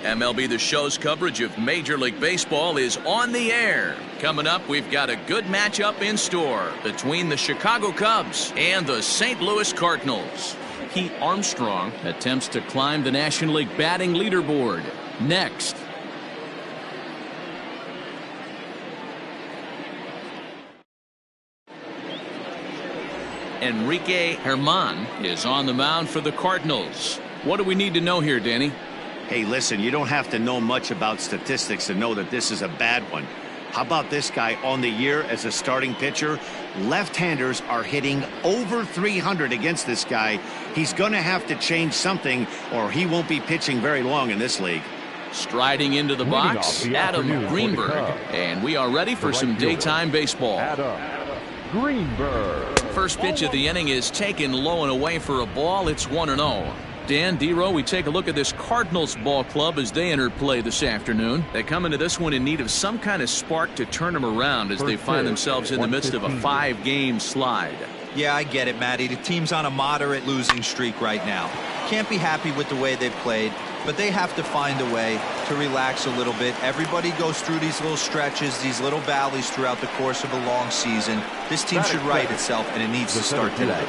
MLB The Show's coverage of Major League Baseball is on the air. Coming up, we've got a good matchup in store between the Chicago Cubs and the St. Louis Cardinals. Pete Armstrong attempts to climb the National League batting leaderboard. Next. Enrique Germán is on the mound for the Cardinals. What do we need to know here, Danny? Hey, listen, you don't have to know much about statistics to know that this is a bad one. How about this guy on the year as a starting pitcher? Left-handers are hitting over 300 against this guy. He's going to have to change something or he won't be pitching very long in this league. Striding into the box, Adam Greenberg. And we are ready for some daytime baseball. Adam Greenberg. First pitch of the inning is taken low and away for a ball. It's 1-0. Dan, D-Row, we take a look at this Cardinals ball club as they enter play this afternoon. They come into this one in need of some kind of spark to turn them around as they find themselves in the midst of a 5-game slide. Yeah, I get it, Matty. The team's on a moderate losing streak right now. Can't be happy with the way they've played, but they have to find a way to relax a little bit. Everybody goes through these little stretches, these little valleys throughout the course of a long season. This team should right itself, and it needs to start today.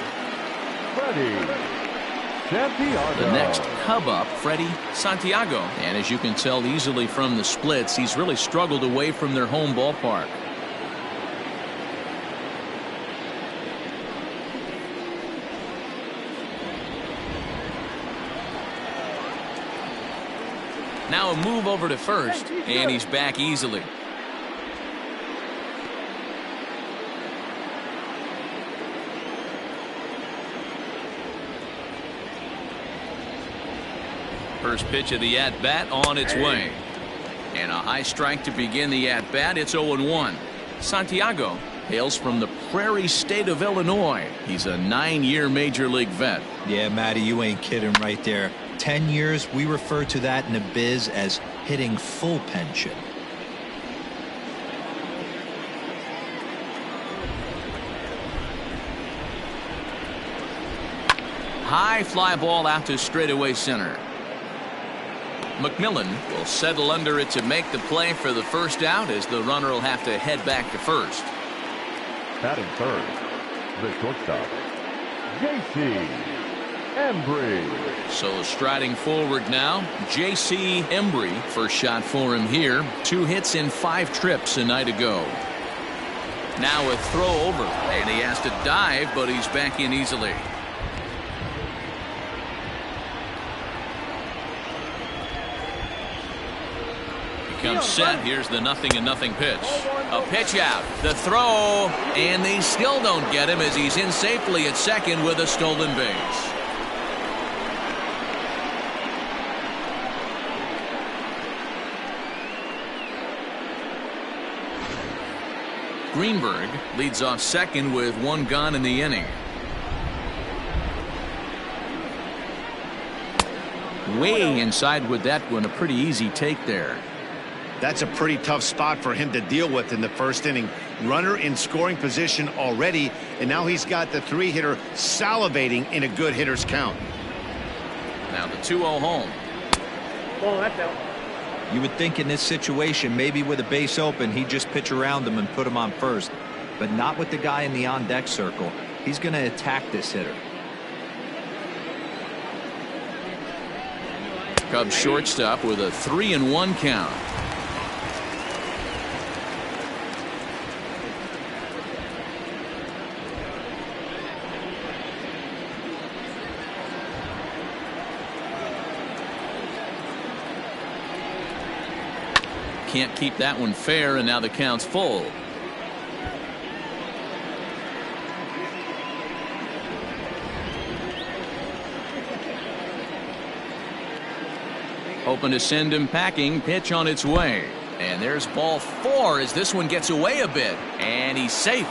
The next Cub up, Freddie Santiago. And as you can tell easily from the splits, he's really struggled away from their home ballpark. Now a move over to first, and he's back easily. First pitch of the at-bat on its way. And a high strike to begin the at-bat. It's 0-1. Santiago hails from the Prairie State of Illinois. He's a 9-year Major League vet. Yeah, Matty, you ain't kidding right there. 10 years, we refer to that in the biz as hitting full pension. High fly ball out to straightaway center. McMillan will settle under it to make the play for the first out as the runner will have to head back to first. Batting third, the shortstop, J.C. Embry. So striding forward now, J.C. Embry. First shot for him here. 2 hits in 5 trips a night ago. Now a throw over, and he has to dive, but he's back in easily. Comes set. Here's the 0-0 pitch. A pitch out. The throw. And they still don't get him as he's in safely at second with a stolen base. Greenberg leads off second with 1 gone in the inning. Way inside with that one. A pretty easy take there. That's a pretty tough spot for him to deal with in the first inning. Runner in scoring position already, and now he's got the 3-hitter salivating in a good hitter's count. Now the 2-0 home. Oh, that's out. You would think in this situation, maybe with a base open, he'd just pitch around him and put him on first. But not with the guy in the on-deck circle. He's going to attack this hitter. Cubs shortstop with a 3-1 count. Can't keep that one fair, and now the count's full. Hoping to send him packing. Pitch on its way. And there's ball 4 as this one gets away a bit. And he's safe.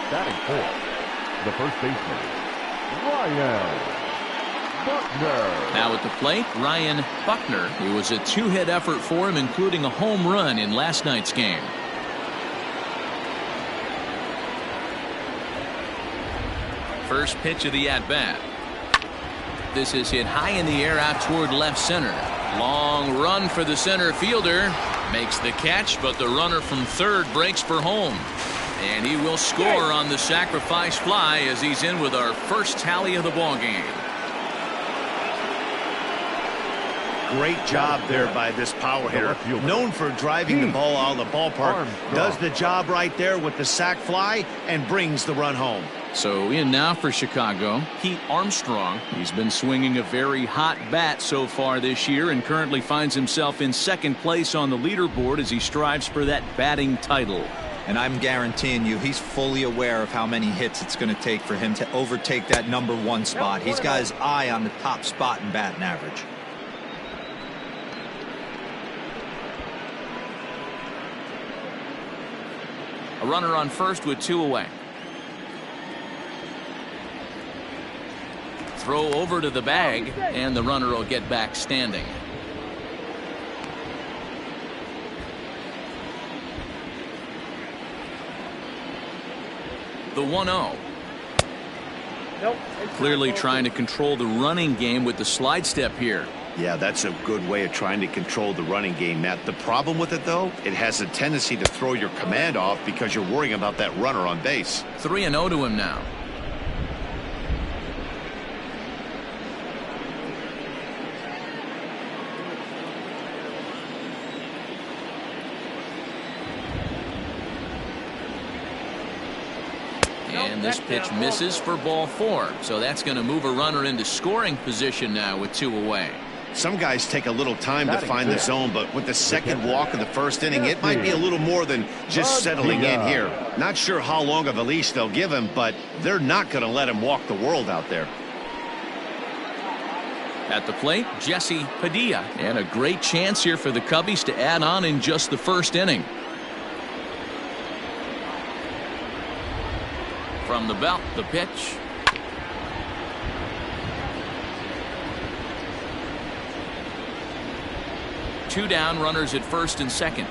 Batting fourth, the first baseman, Ryan Buckner. Now at the plate, Ryan Buckner. It was a 2-hit effort for him, including a home run in last night's game. First pitch of the at-bat. This is hit high in the air out toward left center. Long run for the center fielder. Makes the catch, but the runner from third breaks for home. And he will score on the sacrifice fly as he's in with our first tally of the ball game. Great job there by this power hitter. Known for driving the ball out of the ballpark. Does the job right there with the sac fly and brings the run home. So in now for Chicago, Pete Armstrong. He's been swinging a very hot bat so far this year and currently finds himself in second place on the leaderboard as he strives for that batting title. And I'm guaranteeing you he's fully aware of how many hits it's going to take for him to overtake that #1 spot. He's got his eye on the top spot in batting average. A runner on first with 2 away. Throw over to the bag, and the runner will get back standing. The 1-0. Nope. Clearly trying to control the running game with the slide step here. Yeah, that's a good way of trying to control the running game, Matt. The problem with it, though, it has a tendency to throw your command off because you're worrying about that runner on base. 3-0 to him now. And this pitch misses for ball 4. So that's going to move a runner into scoring position now with 2 away. Some guys take a little time to find the zone, but with the second walk of the first inning, it might be a little more than just settling in here. Not sure how long of a leash they'll give him, but they're not going to let him walk the world out there. At the plate, Jesse Padilla. And a great chance here for the Cubbies to add on in just the first inning. From the belt, the pitch. Two down, runners at first and second.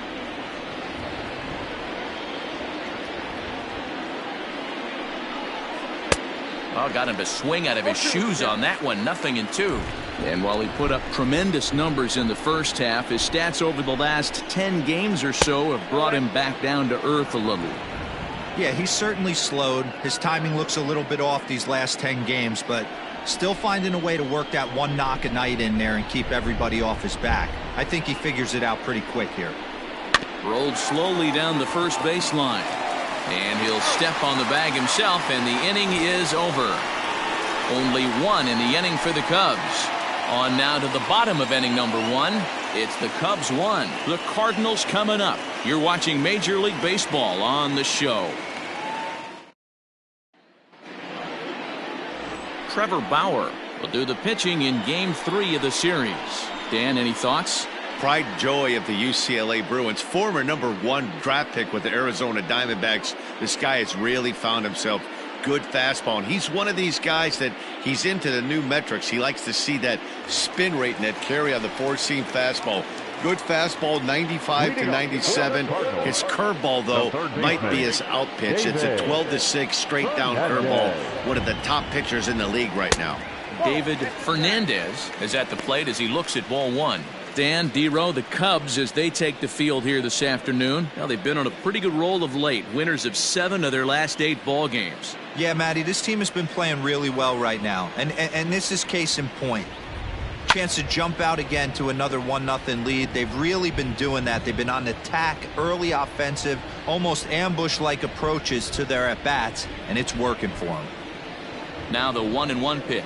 Oh, got him to swing out of his shoes on that one. 0-2. And while he put up tremendous numbers in the first half, his stats over the last 10 games or so have brought him back down to earth a little. Yeah, he's certainly slowed. His timing looks a little bit off these last 10 games, but still finding a way to work that one knock a night in there and keep everybody off his back. I think he figures it out pretty quick here. Rolled slowly down the first baseline. And he'll step on the bag himself, and the inning is over. Only 1 in the inning for the Cubs. On now to the bottom of inning number 1. It's the Cubs 1. The Cardinals coming up. You're watching Major League Baseball on the show. Trevor Bauer will do the pitching in Game 3 of the series. Dan, any thoughts? Pride and joy of the UCLA Bruins, former #1 draft pick with the Arizona Diamondbacks. This guy has really found himself good fastball, and he's one of these guys that he's into the new metrics. He likes to see that spin rate and that carry on the four-seam fastball. Good fastball, 95 to 97. His curveball, though, might be his out pitch. It's a 12-6 straight down curveball. One of the top pitchers in the league right now. David Fernandez is at the plate as he looks at ball 1. Dan, D-Row, the Cubs, as they take the field here this afternoon. Well, they've been on a pretty good roll of late. Winners of 7 of their last 8 ball games. Yeah, Matty, this team has been playing really well right now. And this is case in point. Chance to jump out again to another 1-0 lead. They've really been doing that. They've been on attack, early offensive, almost ambush-like approaches to their at-bats, and it's working for them. Now the 1-1 pitch.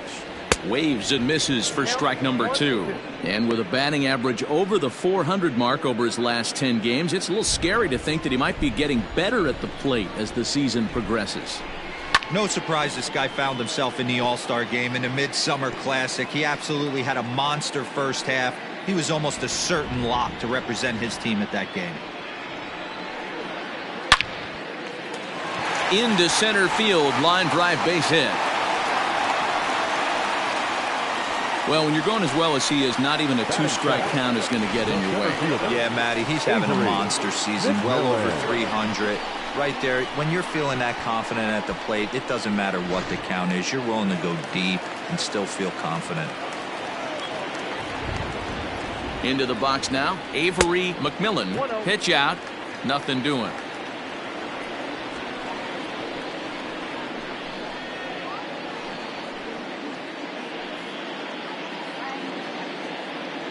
Waves and misses for strike number 2. And with a batting average over the 400 mark over his last 10 games, it's a little scary to think that he might be getting better at the plate as the season progresses. No surprise this guy found himself in the All-Star game in a Midsummer Classic. He absolutely had a monster first half. He was almost a certain lock to represent his team at that game. Into center field, line drive, base hit. Well, when you're going as well as he is, not even a 2-strike count is going to get in your way. Yeah, Matty, he's having a monster season, well over 300. right there, when you're feeling that confident at the plate, it doesn't matter what the count is. You're willing to go deep and still feel confident. Into the box now, Avery McMillan. Pitch out, nothing doing.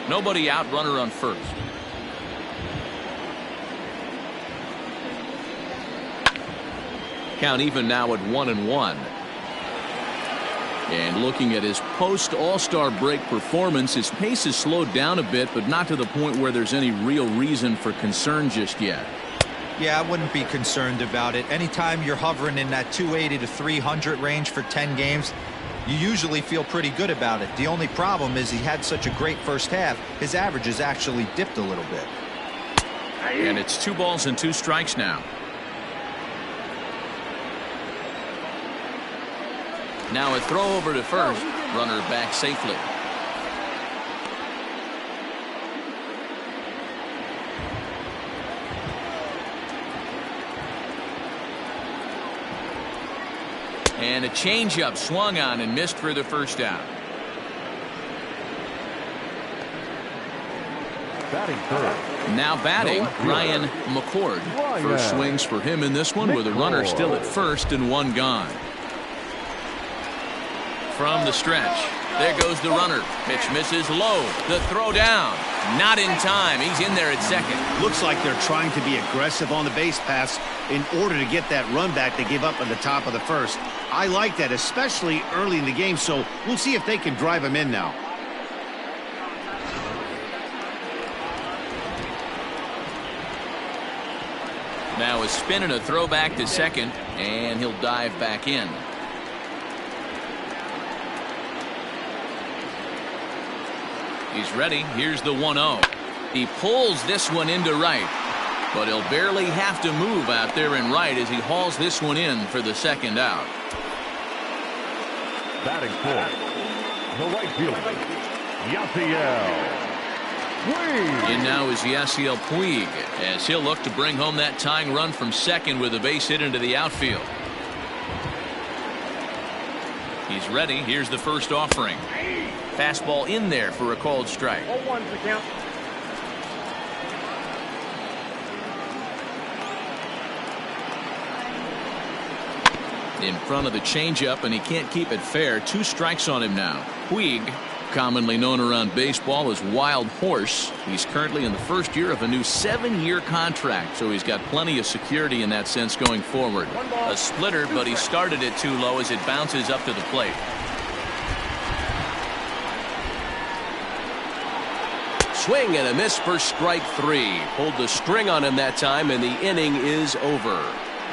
Nobody out, runner on first. Count even now at 1-1. And looking at his post-All-Star break performance, his pace has slowed down a bit, but not to the point where there's any real reason for concern just yet. Yeah, I wouldn't be concerned about it. Anytime you're hovering in that 280 to 300 range for 10 games, you usually feel pretty good about it. The only problem is he had such a great first half, his average has actually dipped a little bit. And it's 2 balls and 2 strikes now. Now a throw over to first. Runner back safely. And a changeup swung on and missed for the first out. Batting third. Now batting, Ryan McCord. First swings for him in this one with a runner still at first and 1 gone. From the stretch, there goes the runner. Pitch misses low. The throw down. Not in time. He's in there at second. Looks like they're trying to be aggressive on the base pass in order to get that run back they gave up at the top of the first. I like that, especially early in the game, so we'll see if they can drive him in now. Now a spin and a throw back to second, and he'll dive back in. He's ready. Here's the 1-0. He pulls this one into right, but he'll barely have to move out there in right as he hauls this one in for the second out. Batting fourth, the right fielder, Yasiel Puig. In now is Yasiel Puig as he'll look to bring home that tying run from second with a base hit into the outfield. He's ready. Here's the first offering. Fastball in there for a called strike. 0-1's the count. In front of the changeup, and he can't keep it fair. 2 strikes on him now. Puig, commonly known around baseball as Wild Horse. He's currently in the first year of a new 7-year contract, so he's got plenty of security in that sense going forward. A splitter, but he started it too low as it bounces up to the plate. Swing and a miss for strike 3. Pulled the string on him that time, and the inning is over.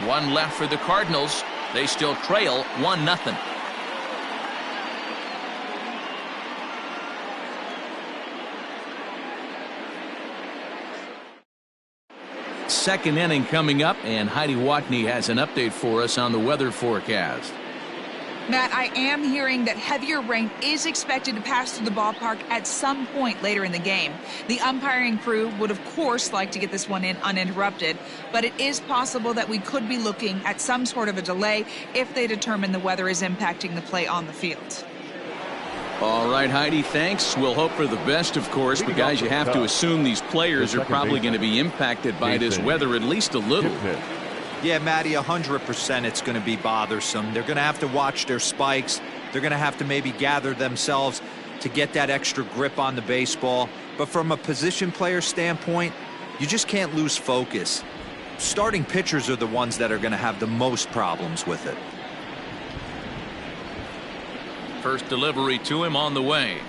1 left for the Cardinals. They still trail 1-0. Second inning coming up, and Heidi Watney has an update for us on the weather forecast. Matt, I am hearing that heavier rain is expected to pass through the ballpark at some point later in the game. The umpiring crew would, of course, like to get this one in uninterrupted, but it is possible that we could be looking at some sort of a delay if they determine the weather is impacting the play on the field. All right, Heidi, thanks. We'll hope for the best, of course, but guys, you have to assume these players are probably going to be impacted by this weather at least a little. Yeah, Matty, 100% it's going to be bothersome. They're going to have to watch their spikes. They're going to have to maybe gather themselves to get that extra grip on the baseball. But from a position player standpoint, you just can't lose focus. Starting pitchers are the ones that are going to have the most problems with it. First delivery to him on the way.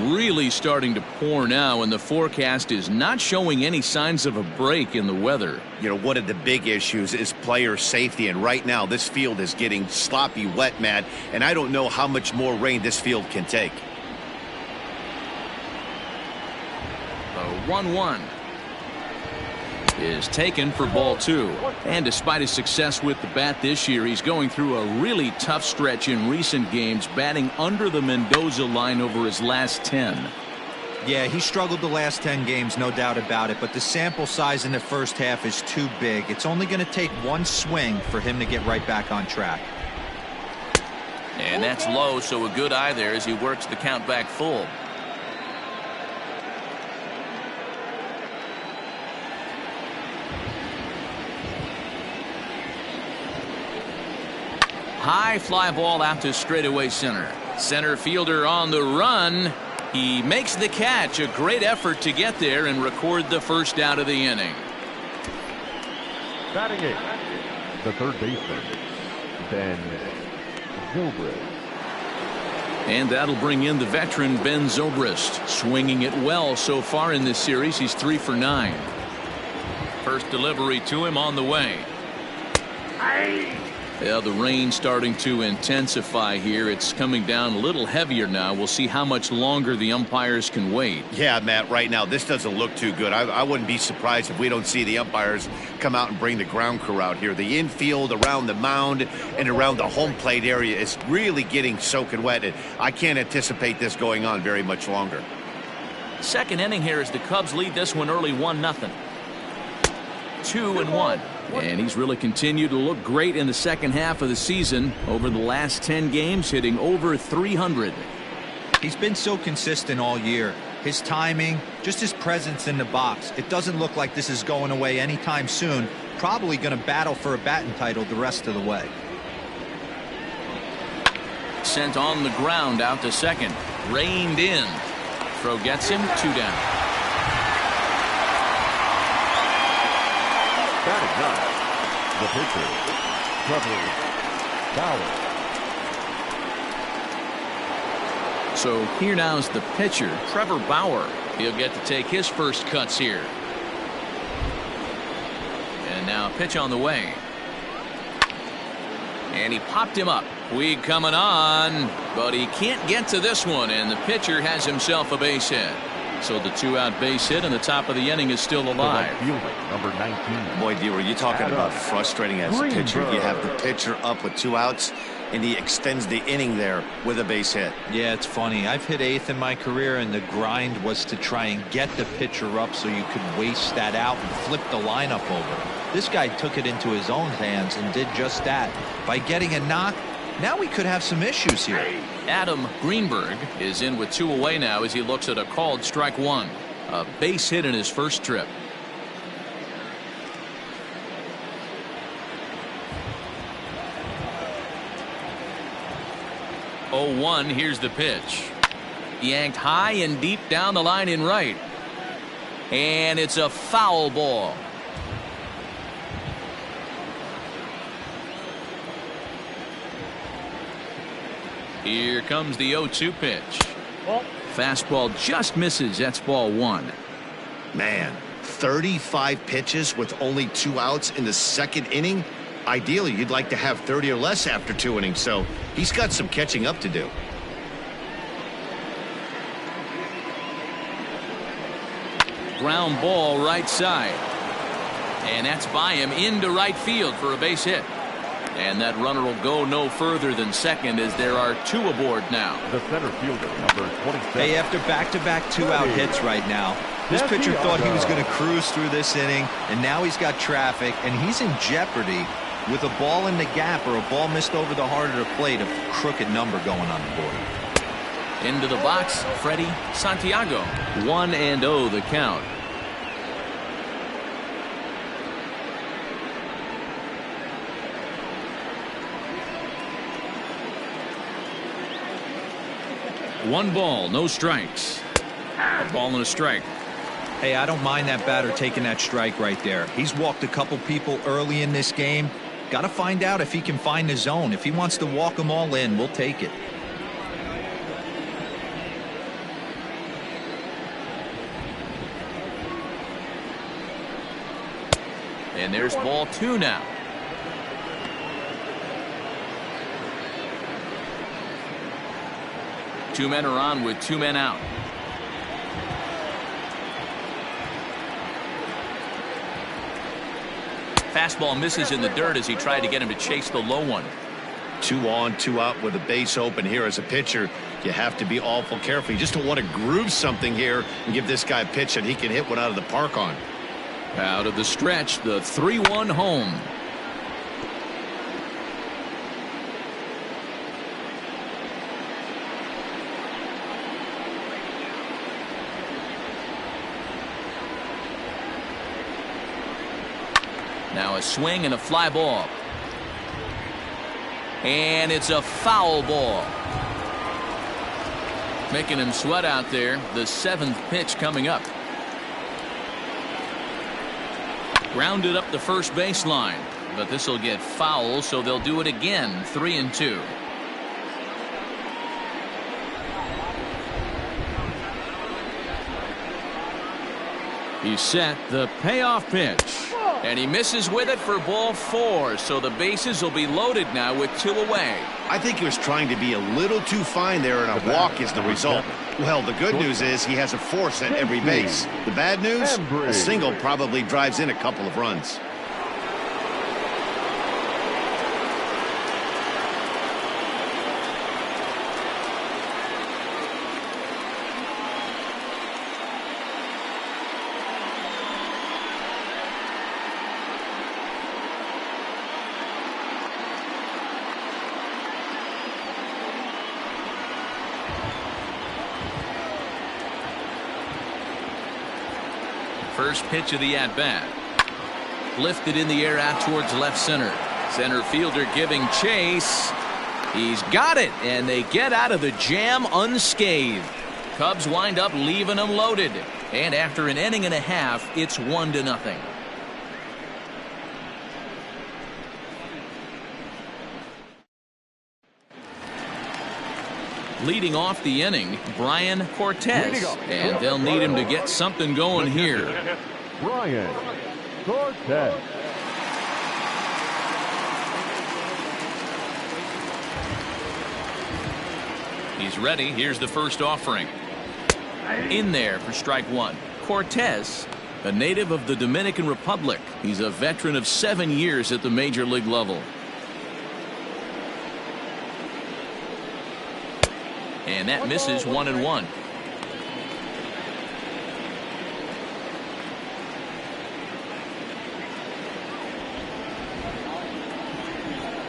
Really starting to pour now, and the forecast is not showing any signs of a break in the weather. You know, one of the big issues is player safety, and right now this field is getting sloppy wet, Matt, and I don't know how much more rain this field can take. A 1-1. is taken for ball 2. And despite his success with the bat this year, he's going through a really tough stretch in recent games, batting under the Mendoza line over his last 10. Yeah, he struggled the last 10 games, no doubt about it, but the sample size in the first half is too big. It's only going to take one swing for him to get right back on track. And that's low, so a good eye there as he works the count back full. High fly ball out to straightaway center. Center fielder on the run. He makes the catch. A great effort to get there and record the first out of the inning. Batting it, the third baseman, Ben Zobrist. And that'll bring in the veteran Ben Zobrist, swinging it well so far in this series. He's 3 for 9. First delivery to him on the way. Yeah, the rain starting to intensify here. It's coming down a little heavier now. We'll see how much longer the umpires can wait. Yeah, Matt, right now this doesn't look too good. I wouldn't be surprised if we don't see the umpires come out and bring the ground crew out here. The infield around the mound and around the home plate area is really getting soaking wet. And I can't anticipate this going on very much longer. Second inning here as the Cubs lead this one early 1-0. 2-1. And he's really continued to look great in the second half of the season. Over the last 10 games, hitting over 300. He's been so consistent all year. His timing, just his presence in the box. It doesn't look like this is going away anytime soon. Probably going to battle for a batting title the rest of the way. Sent on the ground out to second. Reined in. Throw gets him. 2 down. Batting ninth, the pitcher, Trevor Bauer. So here now is the pitcher, Trevor Bauer. He'll get to take his first cuts here. And now pitch on the way. And he popped him up. Puig coming on, but he can't get to this one, and the pitcher has himself a base hit. So the 2-out base hit in the top of the inning is still alive. Number 19. Boy, D, were you talking about frustrating as a pitcher? You have the pitcher up with 2 outs, and he extends the inning there with a base hit. Yeah, it's funny. I've hit 8th in my career, and the grind was to try and get the pitcher up so you could waste that out and flip the lineup over. This guy took it into his own hands and did just that. By getting a knock, now we could have some issues here. Adam Greenberg is in with 2 away now as he looks at a called strike 1. A base hit in his first trip. Oh, 1. Here's the pitch. Yanked high and deep down the line in right. And it's a foul ball. Here comes the 0-2 pitch. Fastball just misses. That's ball 1. Man, 35 pitches with only 2 outs in the second inning. Ideally, you'd like to have 30 or less after 2 innings, so he's got some catching up to do. Ground ball right side. And that's by him into right field for a base hit. And that runner will go no further than second as there are 2 aboard now. The center fielder, number 27. Hey, after back-to-back 2-out hits right now, this pitcher thought he was going to cruise through this inning, and now he's got traffic, and he's in jeopardy with a ball in the gap or a ball missed over the heart of the plate, a crooked number going on the board. Into the box, Freddie Santiago. 1-0 the count. One ball, no strikes. A ball and a strike. Hey, I don't mind that batter taking that strike right there. He's walked a couple people early in this game. Got to find out if he can find the zone. If he wants to walk them all in, we'll take it. And there's ball 2 now. Two men are on with 2 men out. Fastball misses in the dirt as he tried to get him to chase the low one. 2 on, 2 out with a base open here. As a pitcher, you have to be awful careful. You just don't want to groove something here and give this guy a pitch that he can hit one out of the park on. Out of the stretch, the 3-1 home. Now a swing and a fly ball. And it's a foul ball. Making him sweat out there. The 7th pitch coming up. Grounded up the first baseline. But this will get foul, so they'll do it again. 3-2. He's set the payoff pitch. And he misses with it for ball 4. So the bases will be loaded now with 2 away. I think he was trying to be a little too fine there, and a walk is the result. Well, the good news is he has a force at every base. The bad news? A single probably drives in a couple of runs. First pitch of the at-bat. Lifted in the air out towards left center. Center fielder giving chase. He's got it, and they get out of the jam unscathed. Cubs wind up leaving them loaded. And after an inning and a half, it's 1-0. Leading off the inning, Brian Cortez, and they'll need him to get something going here. Brian Cortez. He's ready. Here's the first offering. In there for strike 1. Cortez, a native of the Dominican Republic. He's a veteran of 7 years at the major league level. And that misses 1-1.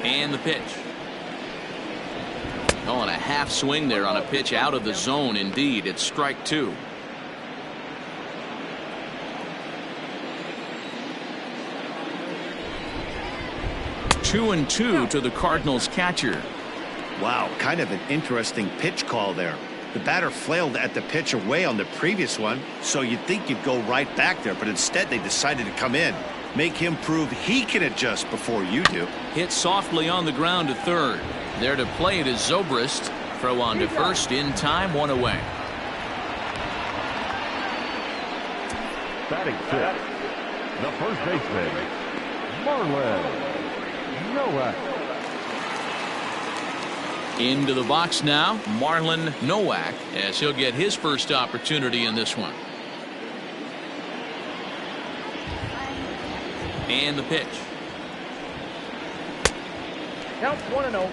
And the pitch. Oh, and a half swing there on a pitch out of the zone. Indeed, it's strike 2. Two and 2 to the Cardinals catcher. Wow, kind of an interesting pitch call there. The batter flailed at the pitch away on the previous one, so you'd think you'd go right back there, but instead they decided to come in. Make him prove he can adjust before you do. Hit softly on the ground to third. There to play it is Zobrist. Throw on to first in time, 1 away. Batting 6, the first baseman, Marlon Nowak. Into the box now, Marlon Nowak, as he'll get his first opportunity in this one. And the pitch. Counts 1-0.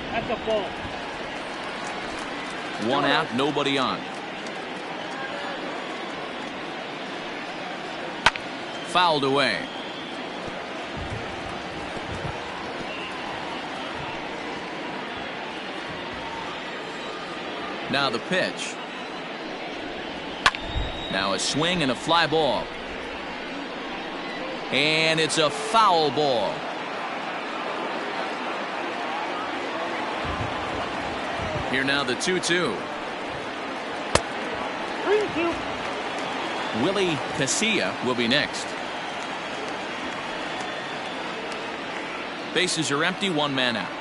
That's a ball. 1 out, nobody on. Fouled away. Now the pitch. Now a swing and a fly ball. And it's a foul ball. Here now the 2-2. 3-2. Willie Casilla will be next. Bases are empty, 1 man out.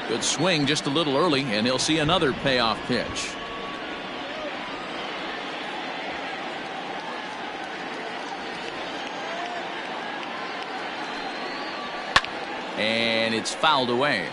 Good swing just a little early, and he'll see another payoff pitch. And it's fouled away.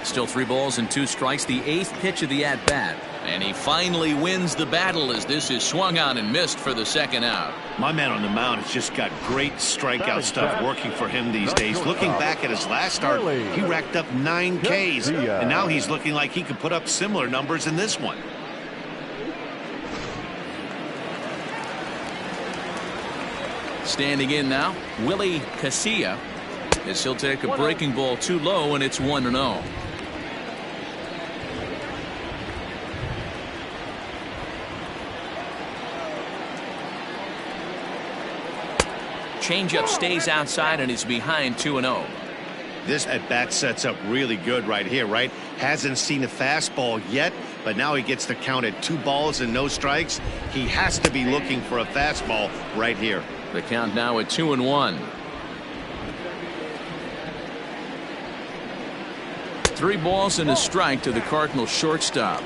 Still 3 balls and 2 strikes, the 8th pitch of the at-bat. And he finally wins the battle as this is swung on and missed for the 2nd out. My man on the mound has just got great strikeout stuff working for him these days. Looking back at his last start, he racked up 9 Ks, and now he's looking like he could put up similar numbers in this one. Standing in now, Willie Casilla, as he'll take a breaking ball too low, and it's 1-0. Changeup stays outside and he's behind 2-0. This at-bat sets up really good right here, right? Hasn't seen a fastball yet, but now he gets the count at 2 balls and no strikes. He has to be looking for a fastball right here. The count now at 2-1. 3 balls and a strike to the Cardinals shortstop.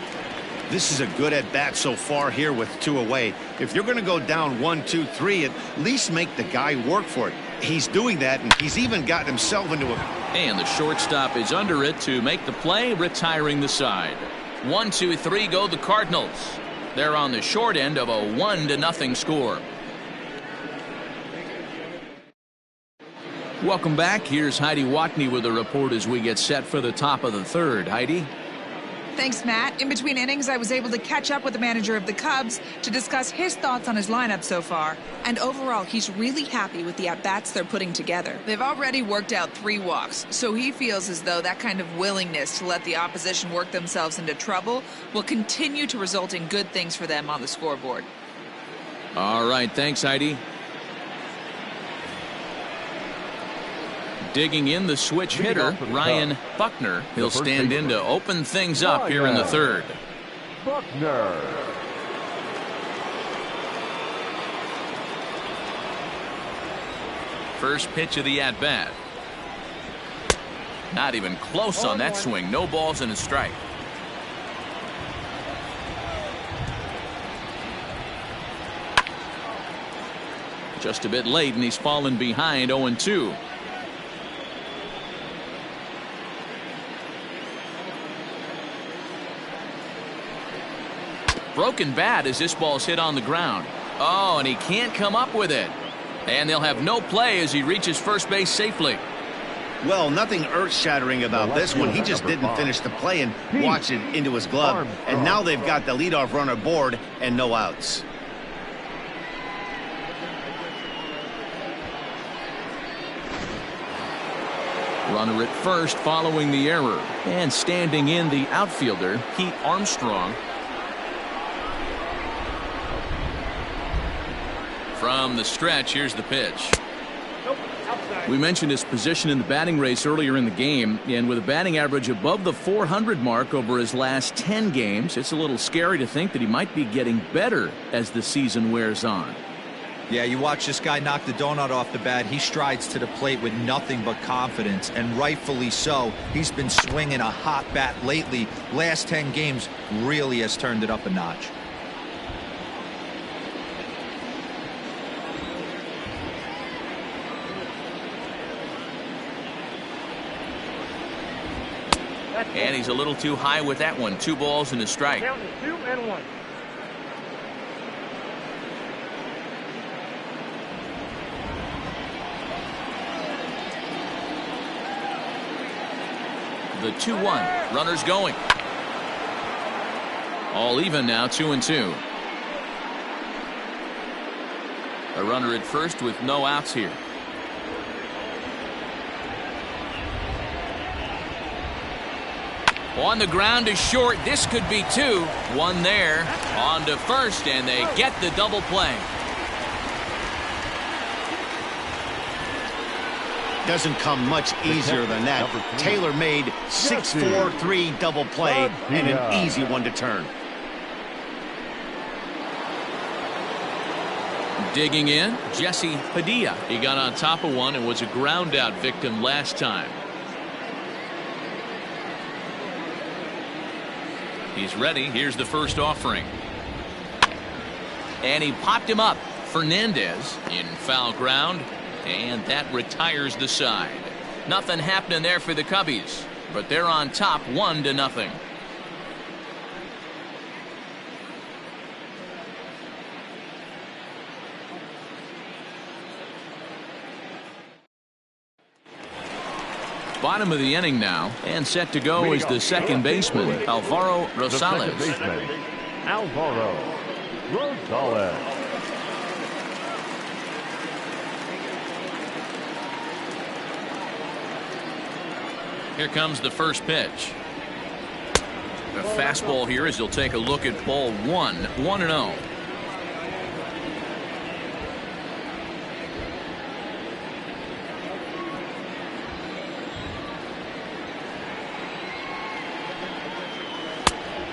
This is a good at-bat so far here with 2 away. If you're going to go down 1, 2, 3, at least make the guy work for it. He's doing that, and he's even gotten himself into a... And the shortstop is under it to make the play, retiring the side. 1, 2, 3 go the Cardinals. They're on the short end of a 1-0 score. Welcome back. Here's Heidi Watney with a report as we get set for the top of the 3rd. Heidi? Thanks, Matt. In between innings, I was able to catch up with the manager of the Cubs to discuss his thoughts on his lineup so far. And overall, he's really happy with the at-bats they're putting together. They've already worked out 3 walks, so he feels as though that kind of willingness to let the opposition work themselves into trouble will continue to result in good things for them on the scoreboard. All right, thanks, Heidi. Digging in the switch hitter, Ryan Buckner. He'll stand in to open things up here in the 3rd. Buckner. First pitch of the at-bat. Not even close on that swing. No balls and a strike. Just a bit late, and he's fallen behind 0-2. Broken bat as this ball's hit on the ground. Oh, and he can't come up with it. And they'll have no play as he reaches first base safely. Well, nothing earth-shattering about this one. He just didn't finish the play and watch it into his glove. And now they've got the leadoff runner aboard and no outs. Runner at first following the error. And standing in the outfielder, Pete Armstrong. From the stretch, here's the pitch. We mentioned his position in the batting race earlier in the game, and with a batting average above the 400 mark over his last 10 games, it's a little scary to think that he might be getting better as the season wears on. Yeah, you watch this guy knock the donut off the bat. He strides to the plate with nothing but confidence, and rightfully so. He's been swinging a hot bat lately. Last 10 games really has turned it up a notch. And he's a little too high with that one. 2 balls and a strike. Count is 2-1. The 2-1. Runners going. All even now, 2-2. A runner at first with no outs here. On the ground is short. This could be 2. 1 there. On to first, and they get the double play. Doesn't come much easier than that. Tailor-made 6-4-3 double play and an easy one to turn. Digging in, Jesse Padilla. He got on top of one and was a ground out victim last time. He's ready. Here's the first offering. And he popped him up. Fernandez in foul ground, and that retires the side. Nothing happening there for the Cubbies, but they're on top 1-0. Bottom of the inning now, and set to go is the second baseman, Alvaro Rosales. The second baseman, Alvaro Rosales. Here comes the first pitch. A fastball here as he'll take a look at ball 1, 1-0.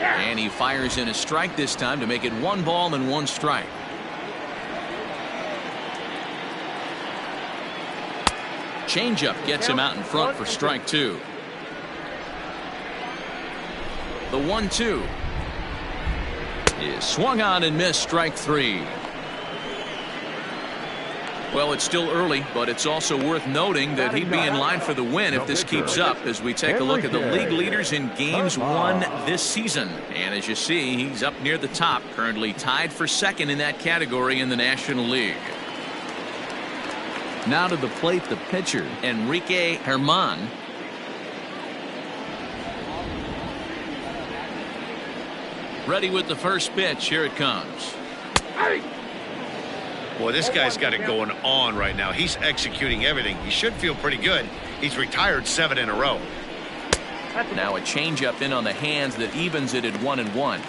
And he fires in a strike this time to make it 1 ball and 1 strike. Changeup gets him out in front for strike 2. The 1-2 is swung on and missed, strike 3. Well, it's still early, but it's also worth noting that he'd be in line for the win if this keeps up as we take a look at the league leaders in games won this season. And as you see, he's up near the top, currently tied for second in that category in the National League. Now to the plate, the pitcher, Enrique Germán. Ready with the first pitch. Here it comes. Boy, this guy's got it going on right now. He's executing everything. He should feel pretty good. He's retired 7 in a row. Now a changeup in on the hands that evens it at 1-1.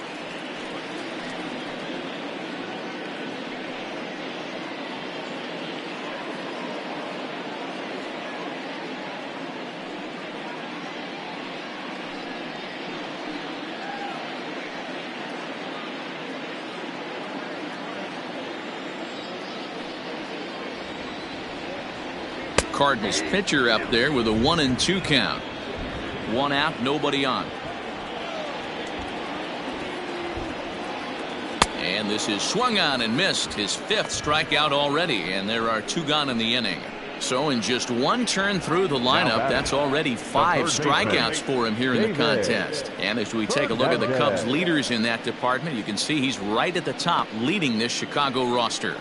Cardinals pitcher up there with a 1-2 count. 1 out, nobody on. And this is swung on and missed, his 5th strikeout already, and there are 2 gone in the inning. So in just 1 turn through the lineup, that's already 5 strikeouts for him here in the contest. And as we take a look at the Cubs leaders in that department, you can see he's right at the top leading this Chicago roster.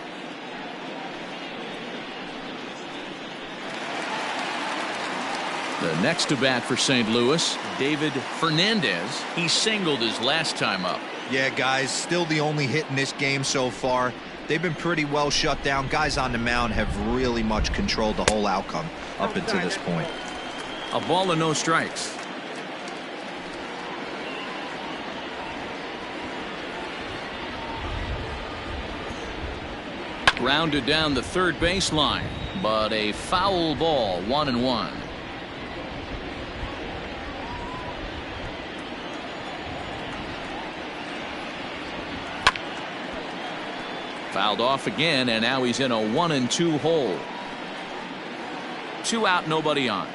The next to bat for St. Louis, David Fernandez. He singled his last time up. Yeah, guys, still the only hit in this game so far. They've been pretty well shut down. Guys on the mound have really much controlled the whole outcome up until this point. A ball and no strikes. Grounded down the third baseline, but a foul ball, 1-1. Fouled off again, and now he's in a 1-2 hole. 2 out, nobody on.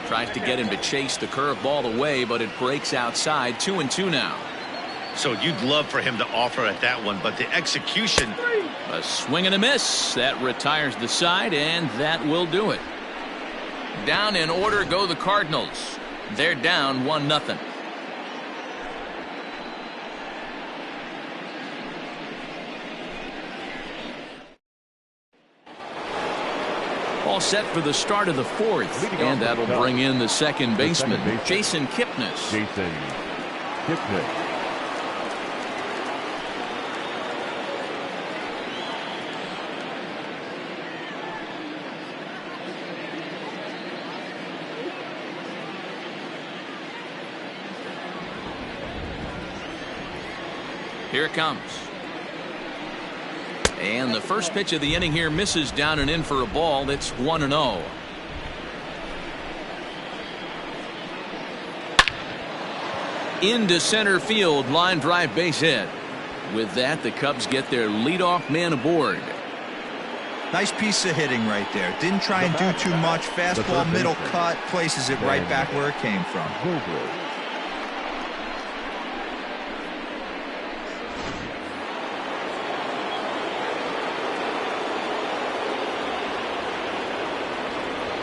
Tries to get him to chase the curveball away, but it breaks outside. 2-2 now. So you'd love for him to offer at that one, but the execution. A swing and a miss. That retires the side, and that will do it. Down in order go the Cardinals. They're down 1-0. All set for the start of the 4th, and that'll bring in the second baseman, Jason Kipnis. Jason Kipnis. Here it comes. And the first pitch of the inning here misses down and in for a ball. That's 1-0. Into center field, line drive, base hit. With that, the Cubs get their leadoff man aboard. Nice piece of hitting right there. Didn't try and do too much. Fastball, middle cut, places it right back where it came from.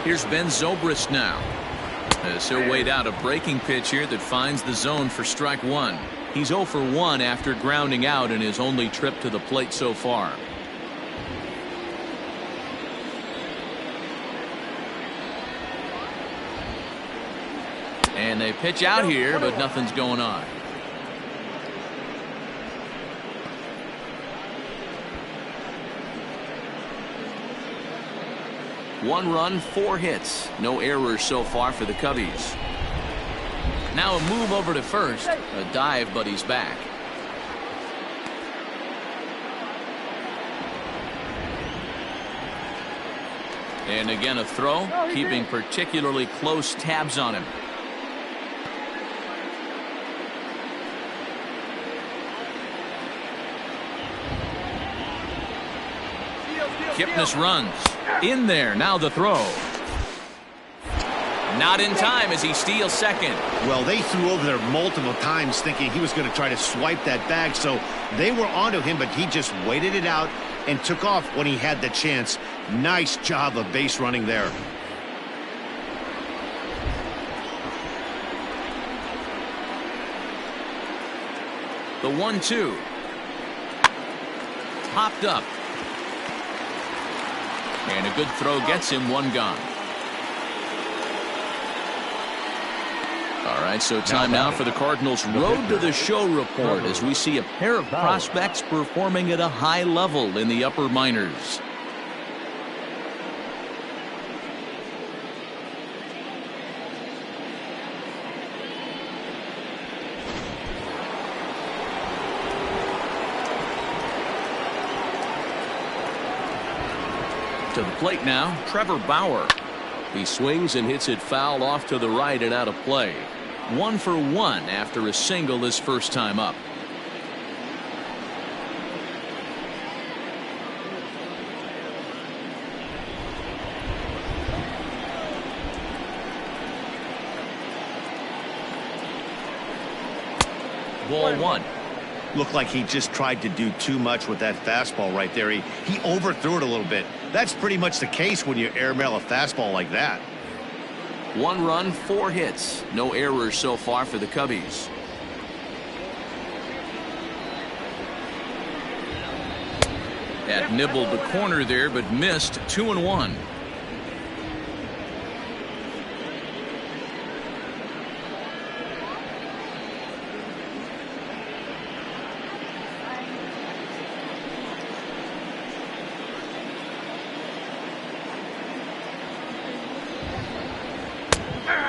Here's Ben Zobrist now. As he'll wait out a breaking pitch here that finds the zone for strike one. He's 0 for 1 after grounding out in his only trip to the plate so far. And they pitch out here, but nothing's going on. One run, 4 hits. No errors so far for the Cubbies. Now a move over to first. A dive, but he's back. And again a throw, keeping particularly close tabs on him. Kipnis runs. In there, now the throw. Not in time as he steals second. Well, they threw over there multiple times thinking he was going to try to swipe that bag, so they were onto him, but he just waited it out and took off when he had the chance. Nice job of base running there. The 1-2. Popped up. And a good throw gets him one gone. All right, so time now for the Cardinals' Road to the Show report as we see a pair of prospects performing at a high level in the upper minors. To the plate now, Trevor Bauer. He swings and hits it foul off to the right and out of play. 1 for 1 after a single his first time up. Ball 1. Looked like he just tried to do too much with that fastball right there. He overthrew it a little bit. That's pretty much the case when you airmail a fastball like that. 1 run, 4 hits. No errors so far for the Cubbies. That nibbled the corner there, but missed. 2-1.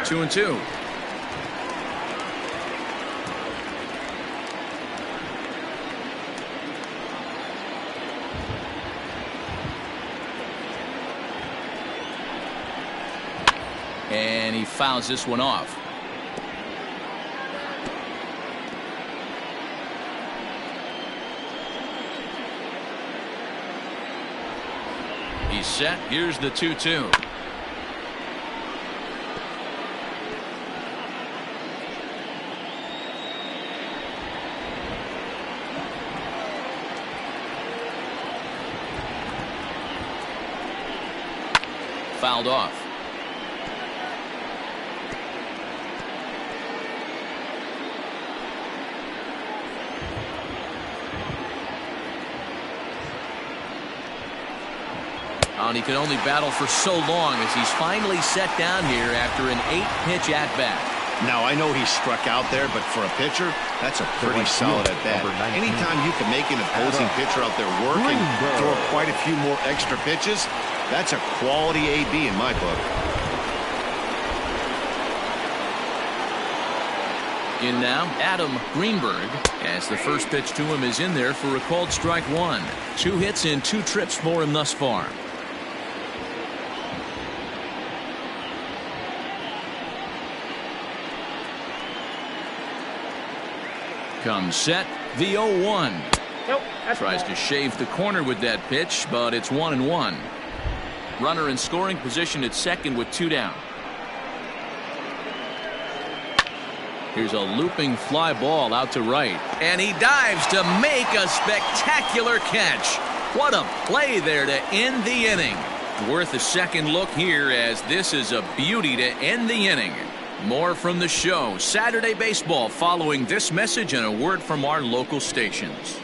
Two and 2. And he fouls this one off. He's set. Here's the 2-2. Fouled off. And he can only battle for so long as he's finally set down here after an 8-pitch at-bat. Now, I know he struck out there, but for a pitcher, that's a pretty solid at-bat. Anytime you can make an opposing pitcher out there work and throw quite a few more extra pitches, that's a quality AB in my book. In now, Adam Greenberg, as the first pitch to him is in there for a called strike 1. 2 hits in 2 trips for him thus far. Comes set, the 0-1. Nope, Tries to shave the corner with that pitch, but it's 1-1. Runner in scoring position at second with 2 down. Here's a looping fly ball out to right. And he dives to make a spectacular catch. What a play there to end the inning. Worth a second look here, as this is a beauty to end the inning. More from the show Saturday Baseball following this message and a word from our local stations.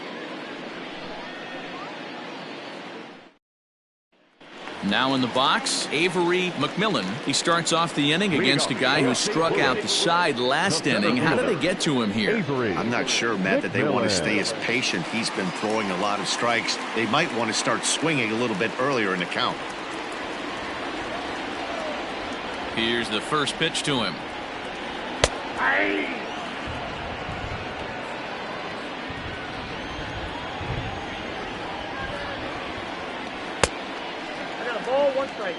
Now in the box, Avery McMillan. He starts off the inning against a guy who struck out the side last inning. How did they get to him here? I'm not sure, Matt, that they want to stay as patient. He's been throwing a lot of strikes. They might want to start swinging a little bit earlier in the count. Here's the first pitch to him. Aye. I got a ball, 1 strike.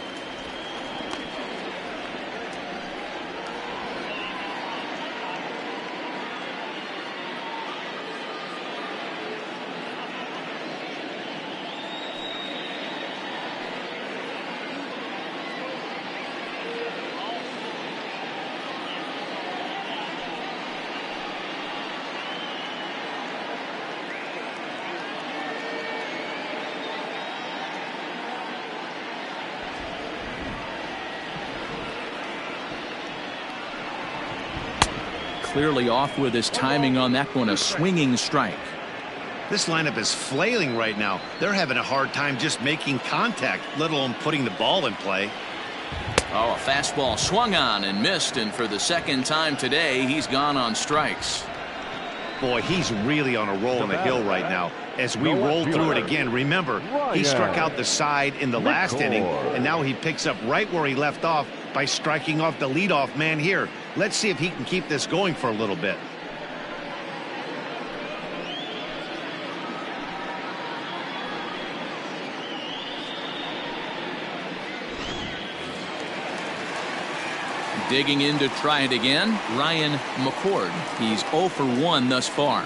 Clearly off with his timing on that one, a swinging strike. This lineup is flailing right now. They're having a hard time just making contact, let alone putting the ball in play. Oh, a fastball swung on and missed, and for the second time today, he's gone on strikes. Boy, he's really on a roll on the hill right now. As we roll through it again, remember, he struck out the side in the last inning, and now he picks up right where he left off by striking off the leadoff man here. Let's see if he can keep this going for a little bit. Digging in to try it again, Ryan McCord. He's 0 for 1 thus far.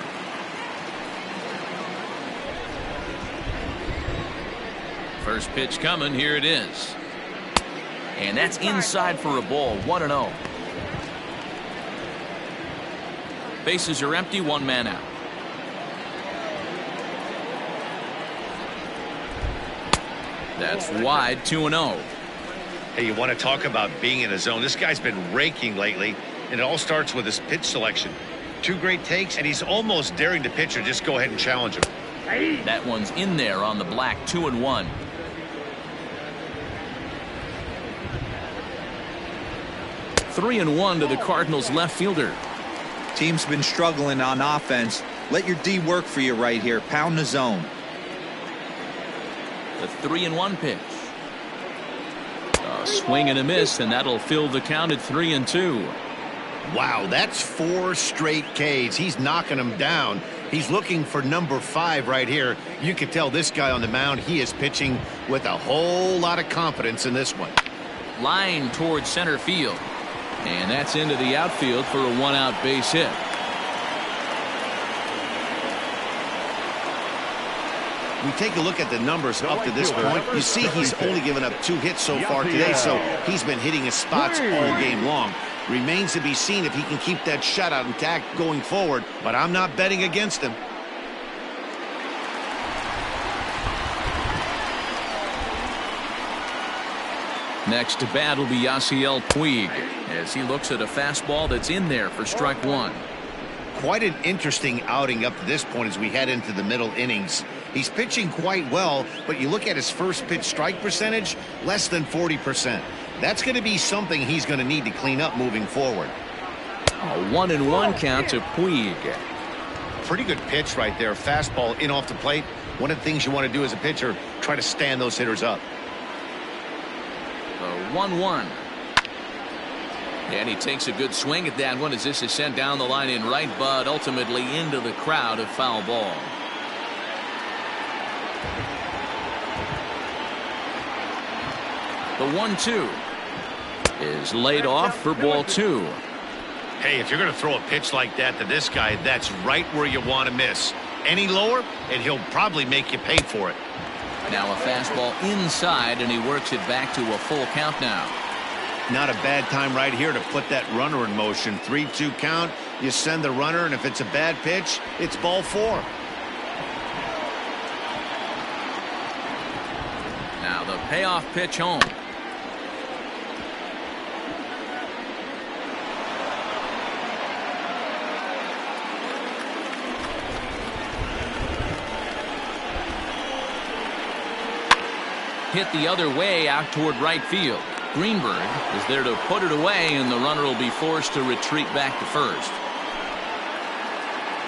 First pitch coming, here it is. And that's inside for a ball, 1-0. Bases are empty, 1 man out. That's wide, 2-0. Hey, you want to talk about being in a zone? This guy's been raking lately, and it all starts with his pitch selection. 2 great takes, and he's almost daring the pitcher just go ahead and challenge him. That one's in there on the black, 2-1. Three and 1 to the Cardinals left fielder. Team's been struggling on offense. Let your D work for you right here. Pound the zone. The 3-1 pitch. A swing and a miss, and that'll fill the count at 3-2. Wow, that's 4 straight Ks. He's knocking them down. He's looking for number 5 right here. You can tell this guy on the mound, he is pitching with a whole lot of confidence in this one. Line towards center field. And that's into the outfield for a 1-out base hit. We take a look at the numbers up to this point. You see he's only given up 2 hits so far today, so he's been hitting his spots all game long. Remains to be seen if he can keep that shutout intact going forward, but I'm not betting against him. Next to bat will be Yasiel Puig as he looks at a fastball that's in there for strike 1. Quite an interesting outing up to this point as we head into the middle innings. He's pitching quite well, but you look at his first pitch strike percentage, less than 40%. That's going to be something he's going to need to clean up moving forward. A 1-1 count to Puig. Pretty good pitch right there. Fastball in off the plate. One of the things you want to do as a pitcher, try to stand those hitters up. The 1-1. And he takes a good swing at that one as this is sent down the line in right, but ultimately into the crowd, of foul ball. The 1-2 is laid off for ball 2. Hey, if you're going to throw a pitch like that to this guy, that's right where you want to miss. Any lower, and he'll probably make you pay for it. Now a fastball inside, and he works it back to a full count now. Not a bad time right here to put that runner in motion. 3-2 count. You send the runner, and if it's a bad pitch, it's ball 4. Now the the payoff pitch home. Hit the other way out toward right field. Greenberg is there to put it away, and the runner will be forced to retreat back to first.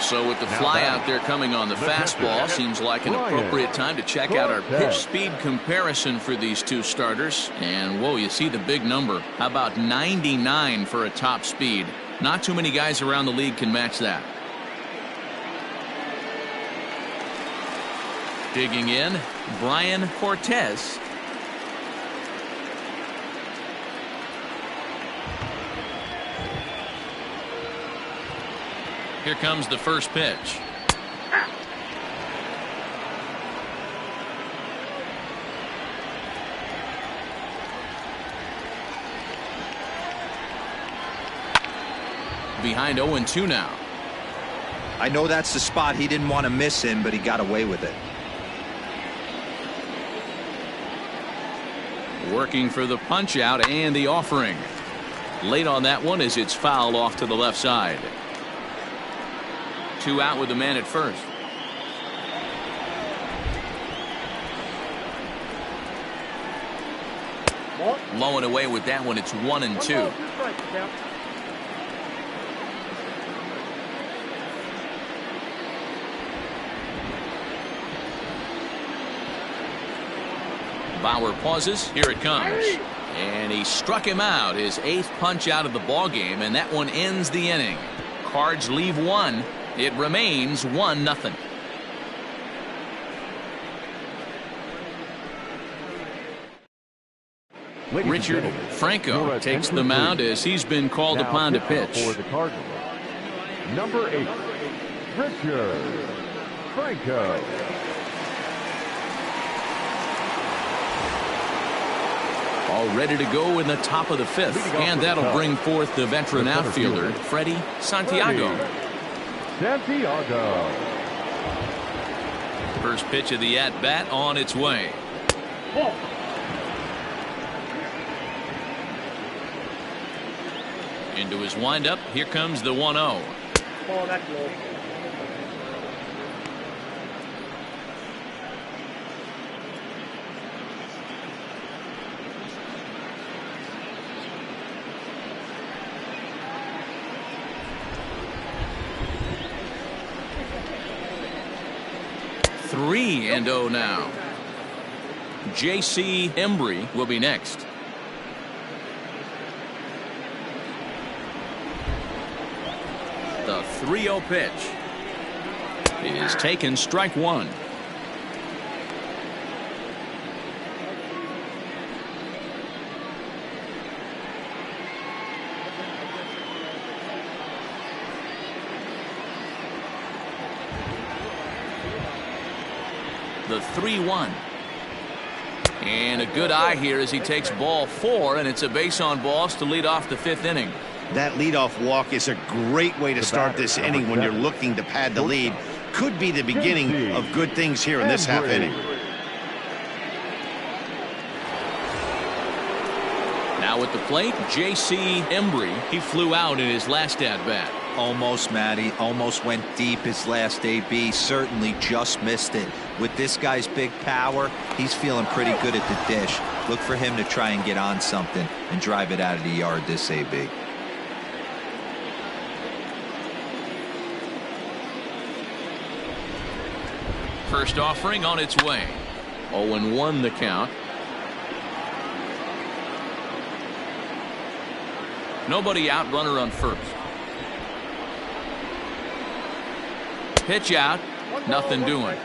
So with the fly out there coming on the fastball, seems like an appropriate time to check out our pitch speed comparison for these two starters. And whoa, you see the big number. How about 99 for a top speed? Not too many guys around the league can match that. Digging in, Brian Cortez. Here comes the first pitch. Behind 0-2 now. I know that's the spot he didn't want to miss in, but he got away with it. Working for the punch out and the offering. Late on that one as it's fouled off to the left side. 2 out with the man at first. Low and away with that one. It's 1-2. Bauer pauses. Here it comes. And he struck him out. His 8th punch out of the ball game, and that one ends the inning. Cards leave 1. It remains 1-0. Richard Franco takes the mound as he's been called upon to pitch. For the Cardinals, number 8, Richard Franco. All ready to go in the top of the 5th, and that'll bring forth the veteran outfielder, Freddie Santiago. Santiago. First pitch of the at-bat on its way. Into his windup. Here comes the 1-0. Oh, that's low. Three and 0 now. J.C. Embry will be next. The 3-0 pitch is taken, strike 1. The 3-1. And a good eye here as he takes ball 4, and it's a base on balls to lead off the 5th inning. That leadoff walk is a great way to start this inning when you're looking to pad the lead. Could be the beginning of good things here in this half inning. Now at the plate, J.C. Embry. He flew out in his last at-bat. Almost, Matty. Almost went deep his last AB. Certainly just missed it. With this guy's big power, he's feeling pretty good at the dish. Look for him to try and get on something and drive it out of the yard this AB. First offering on its way. 0-1 the count. Nobody out, runner on first. Pitch out, nothing doing.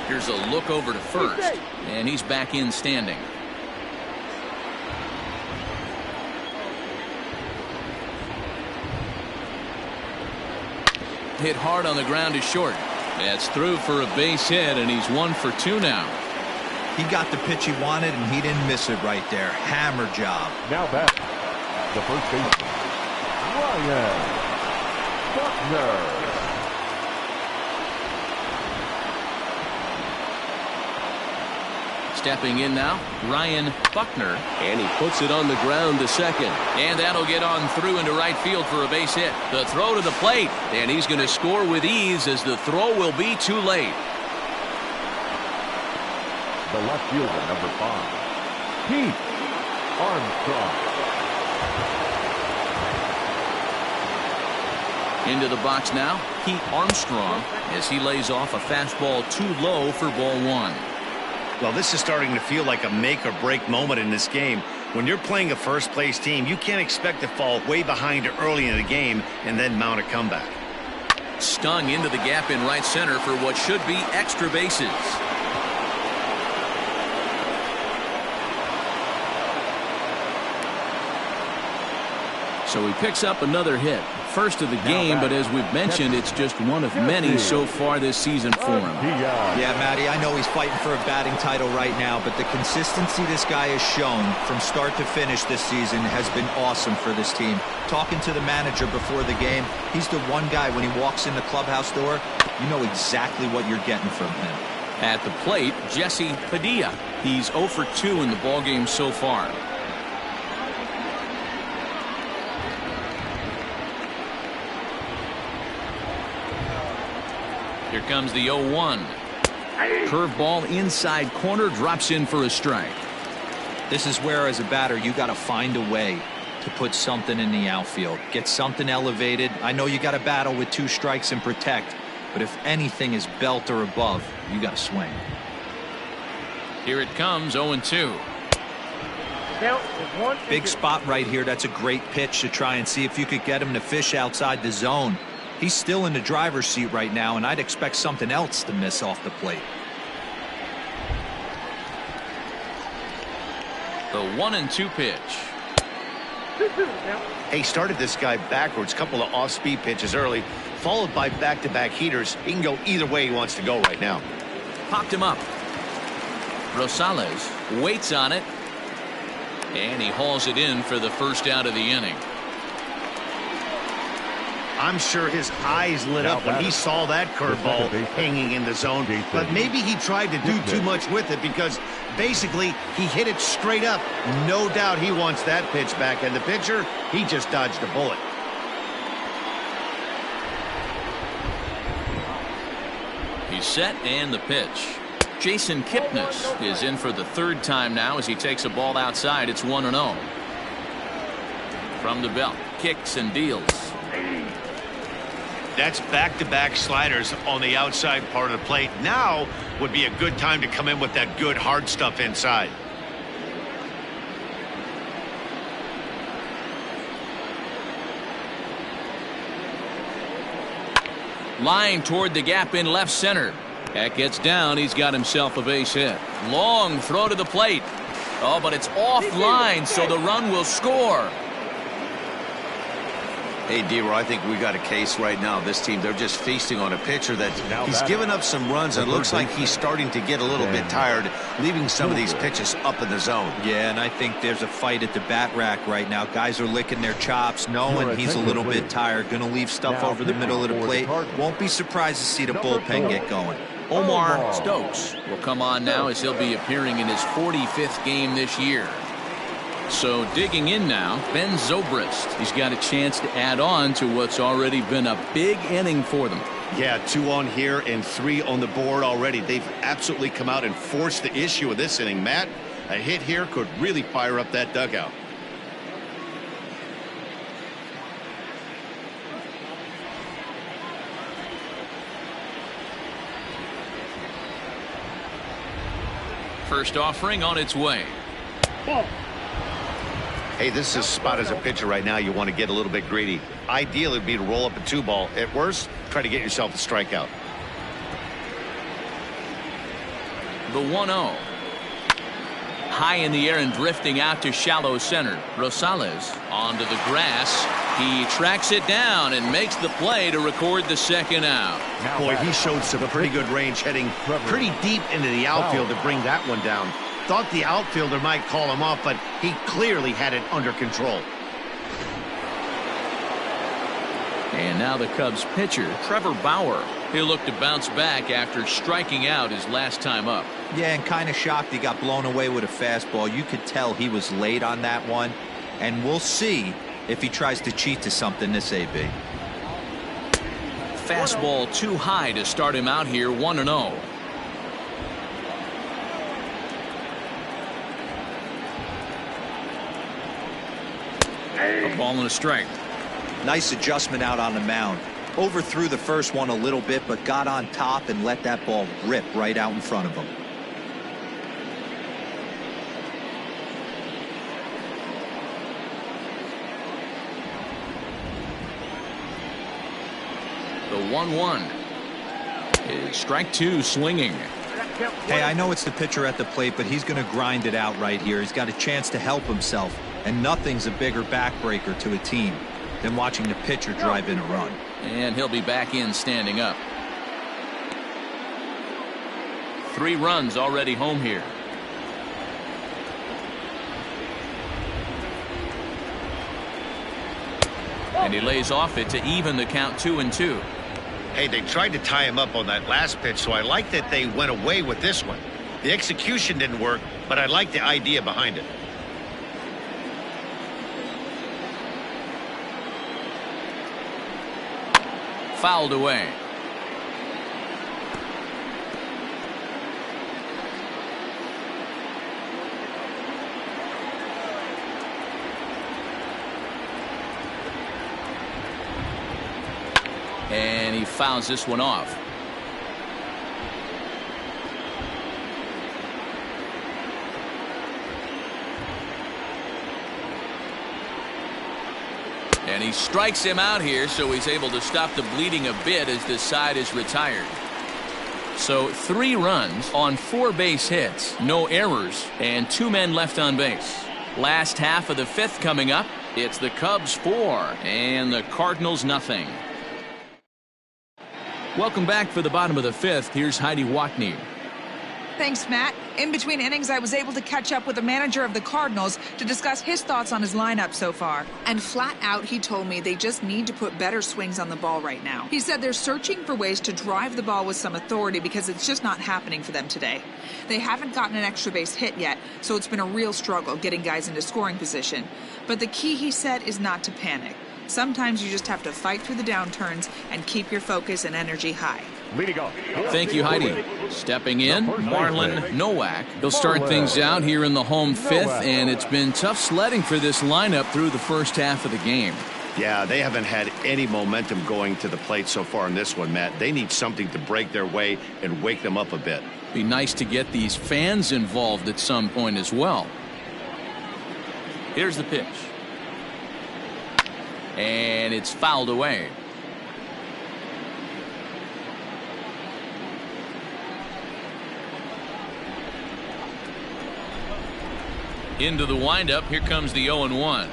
Here's a look over to first, and he's back in standing. Hit hard on the ground is short. That's through for a base hit, and he's 1 for 2 now. He got the pitch he wanted, and he didn't miss it right there. Hammer job. Now back, The first baseman, Ryan Buckner. Stepping in now, Ryan Buckner. And he puts it on the ground to second. And that'll get on through into right field for a base hit. The throw to the plate. And he's going to score with ease as the throw will be too late. The left fielder, number 5, Pete Armstrong. Into the box now, Pete Armstrong, as he lays off a fastball too low for ball 1. Well, this is starting to feel like a make-or-break moment in this game. When you're playing a first-place team, you can't expect to fall way behind early in the game and then mount a comeback. Stung into the gap in right center for what should be extra bases. So he picks up another hit. First of the game, but as we've mentioned, it's just one of many so far this season for him. Yeah, Matty, I know he's fighting for a batting title right now, but the consistency this guy has shown from start to finish this season has been awesome for this team. Talking to the manager before the game, he's the one guy when he walks in the clubhouse door, you know exactly what you're getting from him. At the plate, Jesse Padilla. He's 0 for 2 in the ballgame so far. Here comes the 0-1. Curveball inside corner, drops in for a strike. This is where, as a batter, you got to find a way to put something in the outfield. Get something elevated. I know you got to battle with 2 strikes and protect, but if anything is belt or above, you got to swing. Here it comes, 0-2. Big spot right here. That's a great pitch to try and see if you could get him to fish outside the zone. He's still in the driver's seat right now, and I'd expect something else to miss off the plate. The 1-2 pitch. Hey, started this guy backwards, couple of off-speed pitches early, followed by back-to-back heaters. He can go either way he wants to go right now. Popped him up. Rosales waits on it, and he hauls it in for the first out of the inning. I'm sure his eyes lit up when he saw that curveball hanging in the zone, but maybe he tried to do too much with it because basically he hit it straight up. No doubt he wants that pitch back, and the pitcher, he just dodged a bullet. He's set, and the pitch. Jason Kipnis is in for the 3rd time now as he takes a ball outside. It's 1-0. From the belt, kicks and deals. That's back-to-back sliders on the outside part of the plate. Now would be a good time to come in with that good hard stuff inside. Line toward the gap in left center. That gets down. He's got himself a base hit. Long throw to the plate. Oh, but it's offline, so the run will score. Hey, D-Roy, I think we got a case right now. This team, they're just feasting on a pitcher that he's given up some runs, and it looks like he's starting to get a little bit tired, leaving some of these pitches up in the zone. Yeah, and I think there's a fight at the bat rack right now. Guys are licking their chops, knowing he's a little bit tired, going to leave stuff over the middle of the plate. Won't be surprised to see the bullpen get going. Omar Stokes will come on now as he'll be appearing in his 45th game this year. So digging in now, Ben Zobrist. He's got a chance to add on to what's already been a big inning for them. Yeah, 2 on here and 3 on the board already. They've absolutely come out and forced the issue of this inning. Matt, a hit here could really fire up that dugout. First offering on its way. Hey, this is a spot as a pitcher right now. You want to get a little bit greedy. Ideally, it would be to roll up a 2-ball. At worst, try to get yourself a strikeout. The 1-0. High in the air and drifting out to shallow center. Rosales onto the grass. He tracks it down and makes the play to record the 2nd out. Boy, he showed some pretty good range heading pretty deep into the outfield to bring that one down. Thought the outfielder might call him off, but he clearly had it under control. And now the Cubs pitcher, Trevor Bauer. He'll look to bounce back after striking out his last time up. Yeah, and kind of shocked he got blown away with a fastball. You could tell he was late on that one. And we'll see if he tries to cheat to something this AB. Fastball too high to start him out here, 1-0. A ball and a strike. Nice adjustment out on the mound. Overthrew the first one a little bit, but got on top and let that ball rip right out in front of him. The 1-1 is strike two, swinging. Hey, I know it's the pitcher at the plate, but he's going to grind it out right here. He's got a chance to help himself, and nothing's a bigger backbreaker to a team than watching the pitcher drive in a run. And he'll be back in standing up. 3 runs already home here. And he lays off it to even the count 2-2. Hey, they tried to tie him up on that last pitch, so I like that they went away with this one. The execution didn't work, but I like the idea behind it. Fouled away. And he fouls this one off. And he strikes him out here, so he's able to stop the bleeding a bit as this side is retired. So 3 runs on 4 base hits, no errors, and 2 men left on base. Last half of the 5th coming up. It's the Cubs 4 and the Cardinals nothing. Welcome back for the bottom of the 5th. Here's Heidi Watney. Thanks, Matt. In between innings, I was able to catch up with the manager of the Cardinals to discuss his thoughts on his lineup so far. And flat out, he told me they just need to put better swings on the ball right now. He said they're searching for ways to drive the ball with some authority because it's just not happening for them today. They haven't gotten an extra base hit yet, so it's been a real struggle getting guys into scoring position. But the key, he said, is not to panic. Sometimes you just have to fight through the downturns and keep your focus and energy high. Thank you, Heidi. Stepping in, Marlon Nowak. He'll start things out here in the home 5th, and it's been tough sledding for this lineup through the first half of the game. Yeah, they haven't had any momentum going to the plate so far in this one, Matt. They need something to break their way and wake them up a bit. Be nice to get these fans involved at some point as well. Here's the pitch. And it's fouled away. Into the windup. Here comes the 0-1.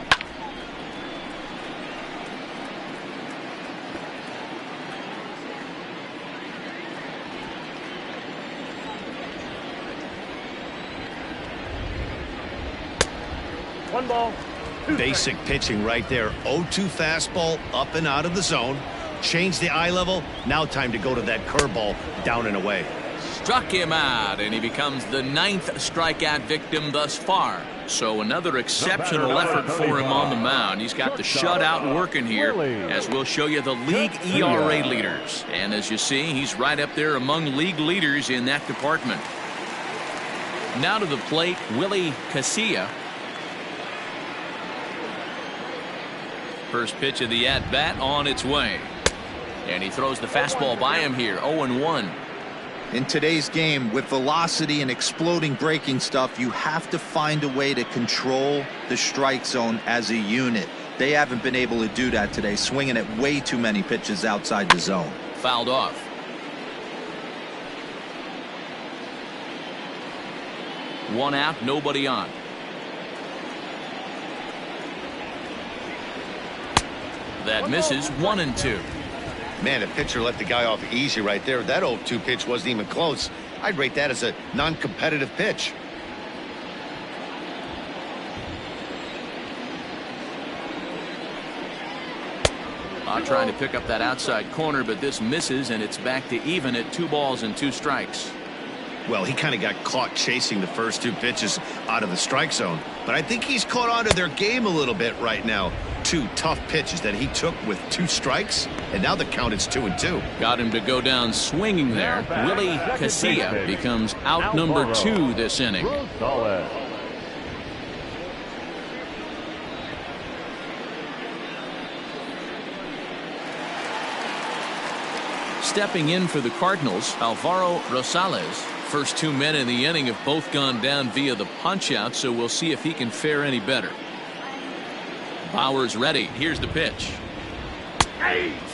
One ball. Basic pitching right there. 0-2 fastball up and out of the zone. Change the eye level. Now time to go to that curveball down and away. Struck him out, and he becomes the 9th strikeout victim thus far. So another exceptional effort for him on the mound. He's got the shutout working here, as we'll show you the league ERA leaders. And as you see, he's right up there among league leaders in that department. Now to the plate, Willie Casilla. First pitch of the at-bat on its way. And he throws the fastball by him here, 0-1. In today's game, with velocity and exploding breaking stuff, you have to find a way to control the strike zone as a unit. They haven't been able to do that today, swinging at way too many pitches outside the zone. Fouled off. One out, nobody on. That misses, 1-2. Man, the pitcher let the guy off easy right there. That 0-2 pitch wasn't even close. I'd rate that as a non-competitive pitch. Trying to pick up that outside corner, but this misses, and it's back to even at 2 balls and 2 strikes. Well, he kind of got caught chasing the first 2 pitches out of the strike zone, but I think he's caught on to their game a little bit right now. 2 tough pitches that he took with 2 strikes, and now the count is 2-2. Got him to go down swinging there. Willie Casilla becomes out number 2 this inning. Stepping in for the Cardinals, Alvaro Rosales. First 2 men in the inning have both gone down via the punch-out, so we'll see if he can fare any better. Bauer's ready. Here's the pitch.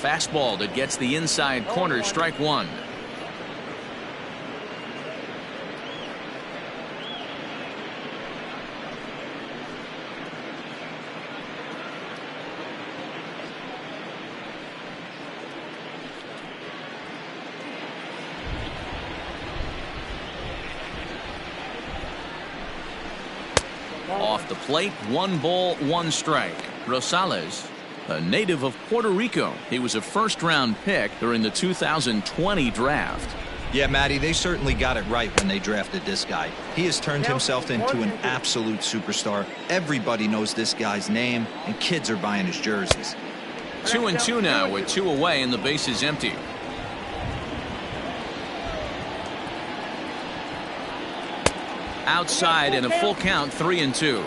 Fastball that gets the inside corner, strike 1. Off the plate, 1 ball, 1 strike. Rosales, a native of Puerto Rico. He was a first-round pick during the 2020 draft. Yeah, Matty, they certainly got it right when they drafted this guy. He has turned himself into an absolute superstar. Everybody knows this guy's name, and kids are buying his jerseys. 2-2 now with 2 away and the base is empty. Outside and a full count, 3-2.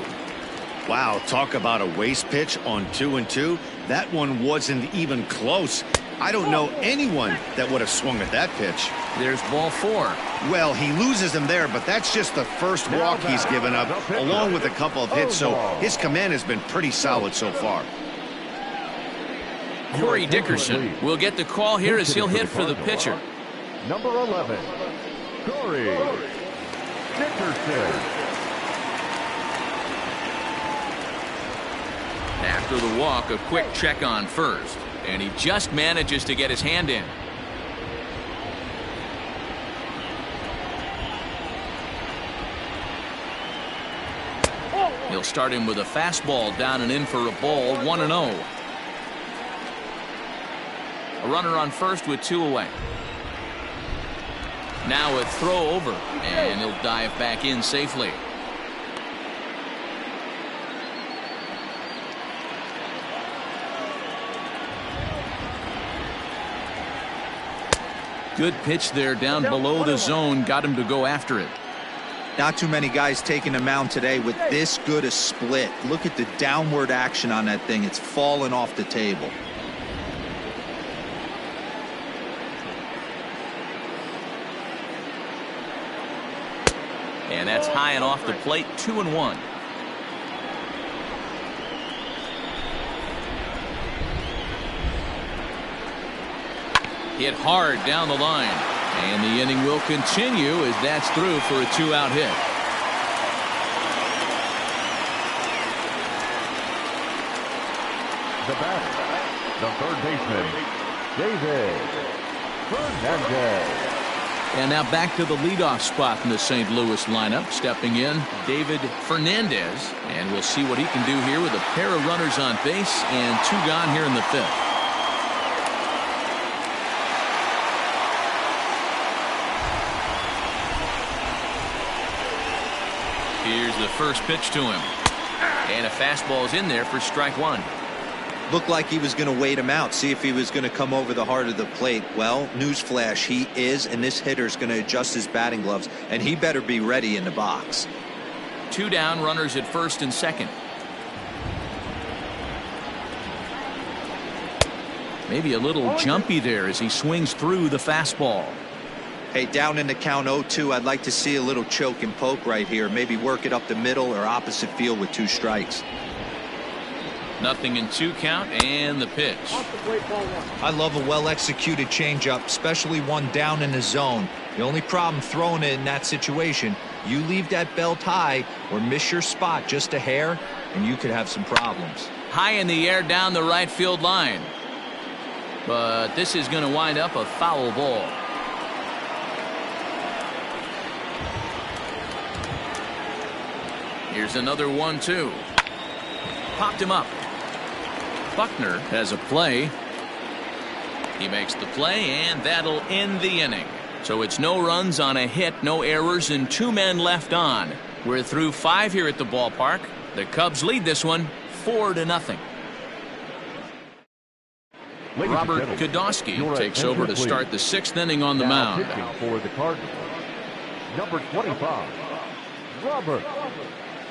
Wow, talk about a waste pitch on 2-2. That one wasn't even close. I don't know anyone that would have swung at that pitch. There's ball 4. Well, he loses him there, but that's just the first walk he's given up, along with a couple of hits, so his command has been pretty solid so far. Corey Dickerson will get the call here as he'll hit for the pitcher. Number 11, Corey Dickerson. After the walk, a quick check on first, and he just manages to get his hand in. He'll start him with a fastball down and in for a ball, 1-0. A runner on first with 2 away. Now a throw over, and he'll dive back in safely. Good pitch there down below the zone, got him to go after it. Not too many guys taking the mound today with this good a split. Look at the downward action on that thing. It's falling off the table. And that's high and off the plate, 2-1. Hit hard down the line, and the inning will continue as that's through for a 2-out hit. The batter, the third baseman, David Fernandez. And now back to the leadoff spot in the St. Louis lineup. Stepping in, David Fernandez, and we'll see what he can do here with a pair of runners on base and 2 gone here in the 5th. Here's the first pitch to him. And a fastball is in there for strike 1. Looked like he was going to wait him out, see if he was going to come over the heart of the plate. Well, newsflash, he is, and this hitter's going to adjust his batting gloves, and he better be ready in the box. 2 down, runners at first and second. Maybe a little jumpy there as he swings through the fastball. Hey, down in the count 0-2, I'd like to see a little choke and poke right here. Maybe work it up the middle or opposite field with 2 strikes. Nothing in 2 count, and the pitch. I love a well-executed changeup, especially one down in the zone. The only problem throwing it in that situation, you leave that belt high or miss your spot just a hair, and you could have some problems. High in the air down the right field line. But this is going to wind up a foul ball. Here's another 1-2. Popped him up. Buckner has a play. He makes the play, and that'll end the inning. So it's no runs on a hit, no errors, and 2 men left on. We're through 5 here at the ballpark. The Cubs lead this one 4-0. Robert Kudowski takes over to start the 6th inning on the mound. Pitching for the Cardinals, number 25, Robert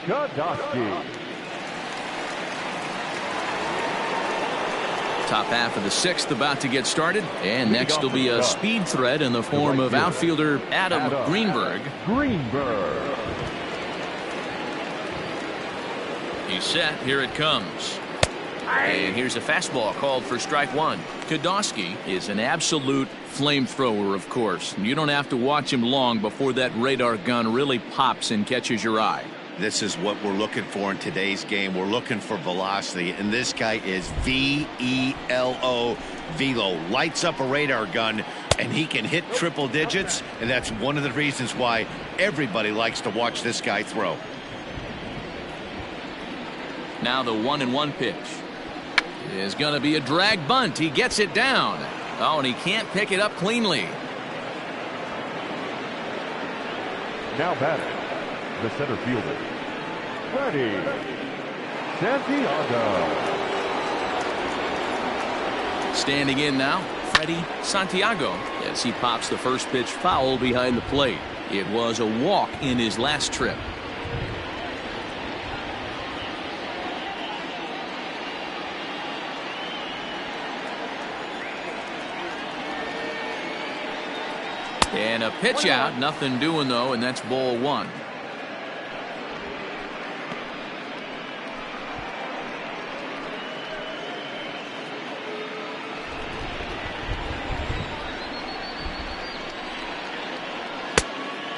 Kudowski. Top half of the 6th about to get started, and next will be a speed threat in the form of outfielder Adam Greenberg. He's set. Here it comes. And here's a fastball called for strike 1. Kudowski is an absolute flamethrower, of course. You don't have to watch him long before that radar gun really pops and catches your eye. This is what we're looking for in today's game. We're looking for velocity, and this guy is V-E-L-O, velo. Lights up a radar gun, and he can hit triple digits, and that's one of the reasons why everybody likes to watch this guy throw. Now the 1-1 pitch is going to be a drag bunt. He gets it down. Oh, and he can't pick it up cleanly. Now batting, the center fielder, Freddie Santiago. Standing in now, Freddie Santiago, as he pops the first pitch foul behind the plate. It was a walk in his last trip. And a pitch out, nothing doing though, and that's ball 1.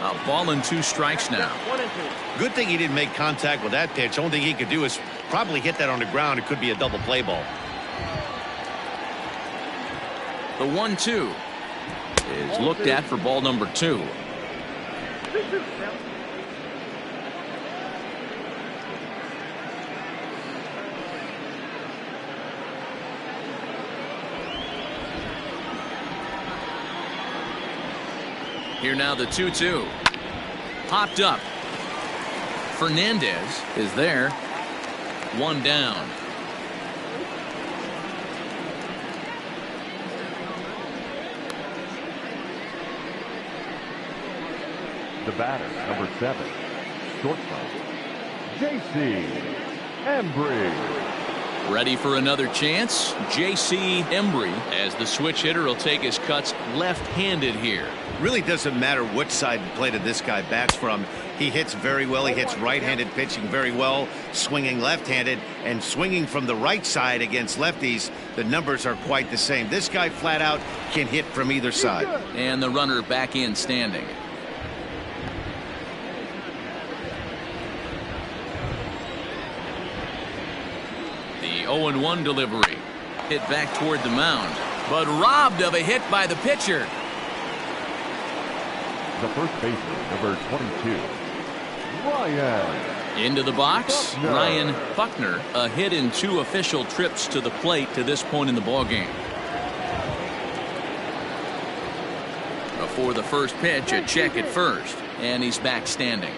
A ball and 2 strikes now. Good thing he didn't make contact with that pitch. Only thing he could do is probably hit that on the ground. It could be a double play ball. The 1-2 is looked at for ball number 2. Here now the 2-2. Popped up. Fernandez is there. 1 down. The batter, number 7, shortstop, J.C. Embry. Ready for another chance. J.C. Embry, as the switch hitter, will take his cuts left-handed here. Really doesn't matter which side of the plate this guy bats from. He hits very well. He hits right-handed pitching very well, swinging left-handed, and swinging from the right side against lefties. The numbers are quite the same. This guy flat out can hit from either side. And the runner back in standing. The 0-1 delivery. Hit back toward the mound, but robbed of a hit by the pitcher. The first baseman, number 22, Ryan. Into the box, Buckner. Ryan Buckner, a hit in 2 official trips to the plate to this point in the ballgame. Before the first pitch, a check at first, and he's back standing.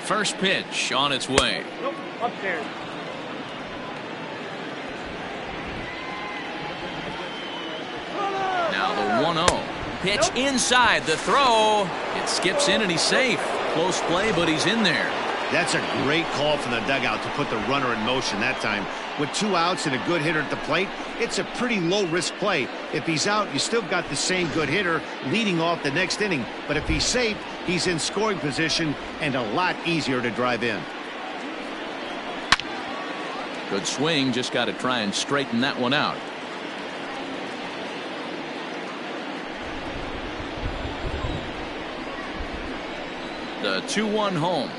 First pitch on its way. Nope, upstairs. Now the 1-0. Pitch inside the throw. It skips in and he's safe. Close play, but he's in there. That's a great call from the dugout to put the runner in motion that time. With 2 outs and a good hitter at the plate, it's a pretty low-risk play. If he's out, you still got the same good hitter leading off the next inning. But if he's safe, he's in scoring position and a lot easier to drive in. Good swing, just got to try and straighten that one out. The 2-1 home.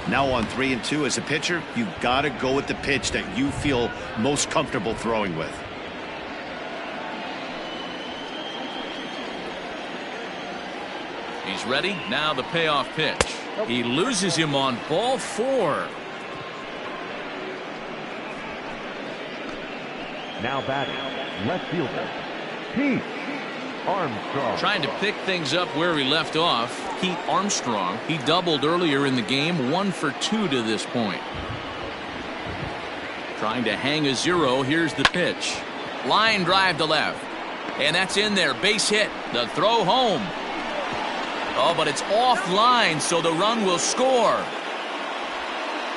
Now on 3-2 as a pitcher, you've got to go with the pitch that you feel most comfortable throwing with. He's ready. Now the payoff pitch. He loses him on ball 4. Now batting, left fielder, Pete Armstrong. Trying to pick things up where he left off. Pete Armstrong. He doubled earlier in the game, 1 for 2 to this point. Trying to hang a 0. Here's the pitch. Line drive to left. And that's in there. Base hit. The throw home. Oh, but it's offline, so the run will score.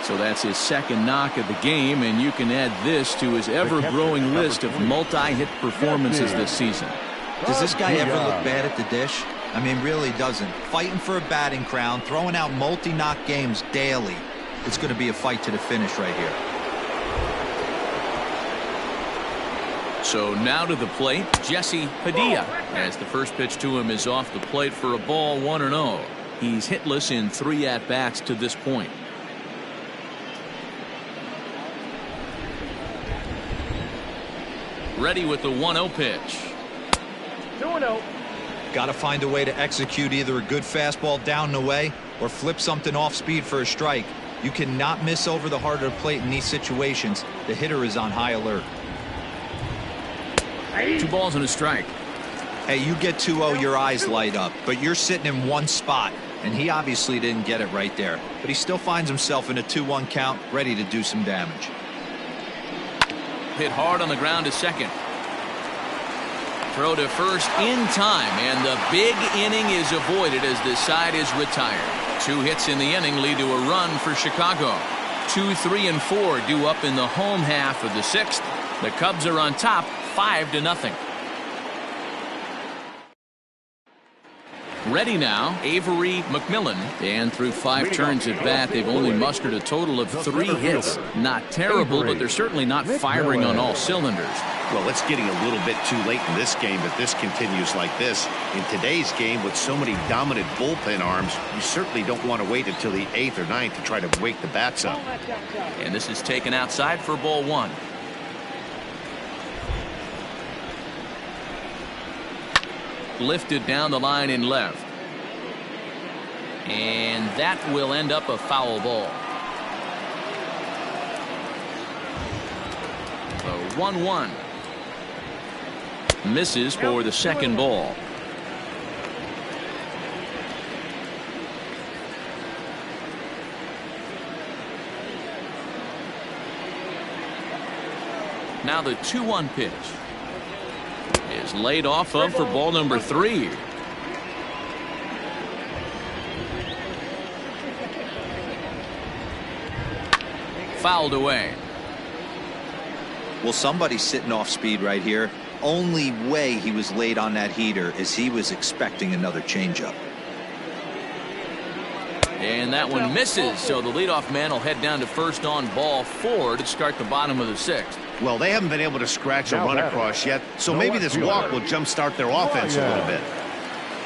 So that's his second knock of the game, and you can add this to his ever-growing list of multi-hit performances this season. Does this guy ever look bad at the dish? I mean, really doesn't. Fighting for a batting crown, throwing out multi-knock games daily. It's going to be a fight to the finish right here. So now to the plate, Jesse Padilla, as the first pitch to him is off the plate for a ball, 1-0. He's hitless in 3 at-bats to this point. Ready with the 1-0 pitch. 2-0. Got to find a way to execute either a good fastball down and away or flip something off speed for a strike. You cannot miss over the heart of the plate in these situations. The hitter is on high alert. 2 balls and a strike. Hey, you get 2-0, your eyes light up, but you're sitting in one spot, and he obviously didn't get it right there. But he still finds himself in a 2-1 count, ready to do some damage. Hit hard on the ground to second. Throw to first in time, and the big inning is avoided as the side is retired. 2 hits in the inning lead to a run for Chicago. 2, 3, and 4 due up in the home half of the 6th. The Cubs are on top, 5-0. Ready now, Avery McMillan, and through 5 turns at bat, they've only mustered a total of 3 hits. Not terrible, but they're certainly not firing on all cylinders. Well, it's getting a little bit too late in this game if this continues like this. In today's game, with so many dominant bullpen arms, you certainly don't want to wait until the 8th or 9th to try to wake the bats up. And this is taken outside for ball 1. Lifted down the line in left. And that will end up a foul ball. The 1-1. Misses for the second ball. Now the 2-1 pitch is laid off of for ball number 3. Fouled away. Well, somebody's sitting off speed right here. Only way he was late on that heater is he was expecting another changeup. And that one misses, so the leadoff man will head down to first on ball 4 to start the bottom of the 6th. Well, they haven't been able to scratch a run across yet, so maybe this walk will jumpstart their offense a little bit.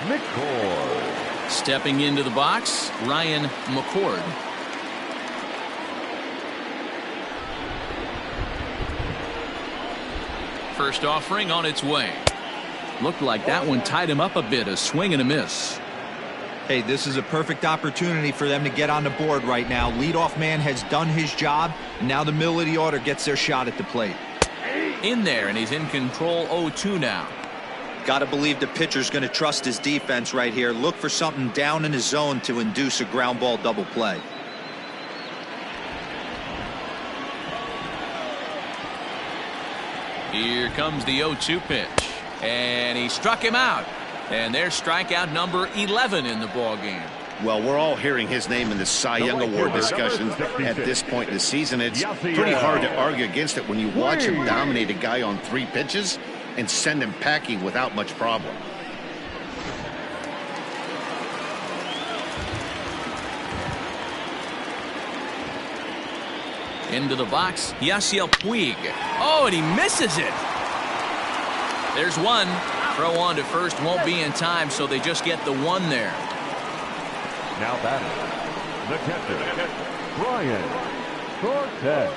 McCord. Stepping into the box, Ryan McCord. First offering on its way. Looked like that one tied him up a bit, a swing and a miss. Hey, this is a perfect opportunity for them to get on the board right now. Leadoff man has done his job, and now the middle of the order gets their shot at the plate. In there, and he's in control 0-2 now. Got to believe the pitcher's going to trust his defense right here. Look for something down in his zone to induce a ground ball double play. Here comes the 0-2 pitch, and he struck him out. And there's strikeout number 11 in the ball game. Well, we're all hearing his name in the Cy Young Award discussions at this point in the season. It's pretty hard to argue against it when you watch him dominate a guy on 3 pitches and send him packing without much problem. Into the box, Yasiel Puig. Oh, and he misses it. There's one. Throw on to first won't be in time, so they just get the 1 there. Now batting, The catcher, Brian Cortez.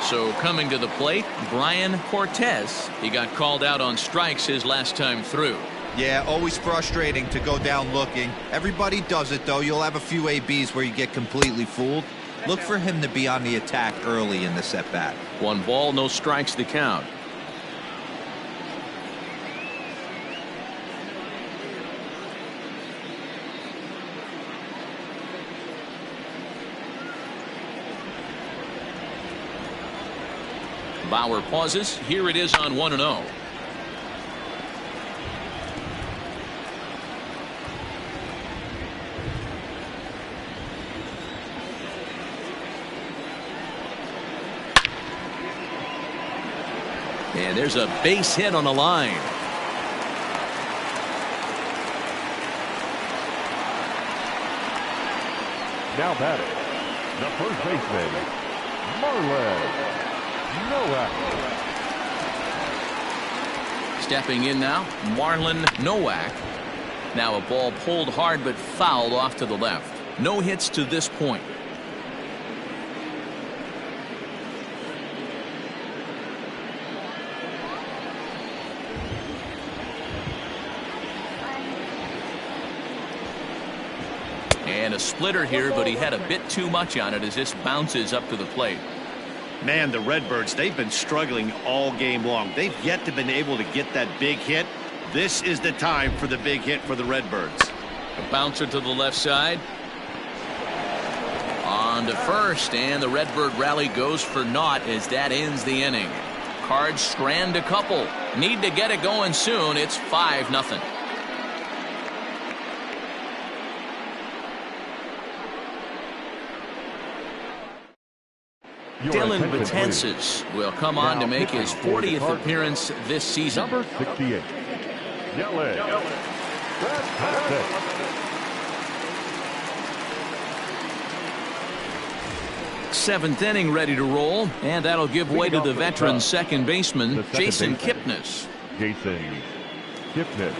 So coming to the plate, Brian Cortez. He got called out on strikes his last time through. Yeah, always frustrating to go down looking. Everybody does it, though. You'll have a few ABs where you get completely fooled. Look for him to be on the attack early in this at-bat. 1 ball, no strikes to count. Bauer pauses. Here it is on 1-0. And there's a base hit on the line. Now batting, the first baseman, Marlon Nowak. Stepping in now, Marlon Nowak. Now a ball pulled hard but fouled off to the left. No hits to this point. And a splitter here, but he had a bit too much on it as this bounces up to the plate. Man, the Redbirds, they've been struggling all game long. They've yet to been able to get that big hit. This is the time for the big hit for the Redbirds. A bouncer to the left side. On to first, and the Redbird rally goes for naught as that ends the inning. Cards strand a couple. Need to get it going soon. It's 5-0. Dylan Betances will come on to make his 40th appearance this season. Number 68, Dylan Betances. Seventh inning ready to roll, and that'll give way to the veteran second baseman, Jason Kipnis. Jason Kipnis.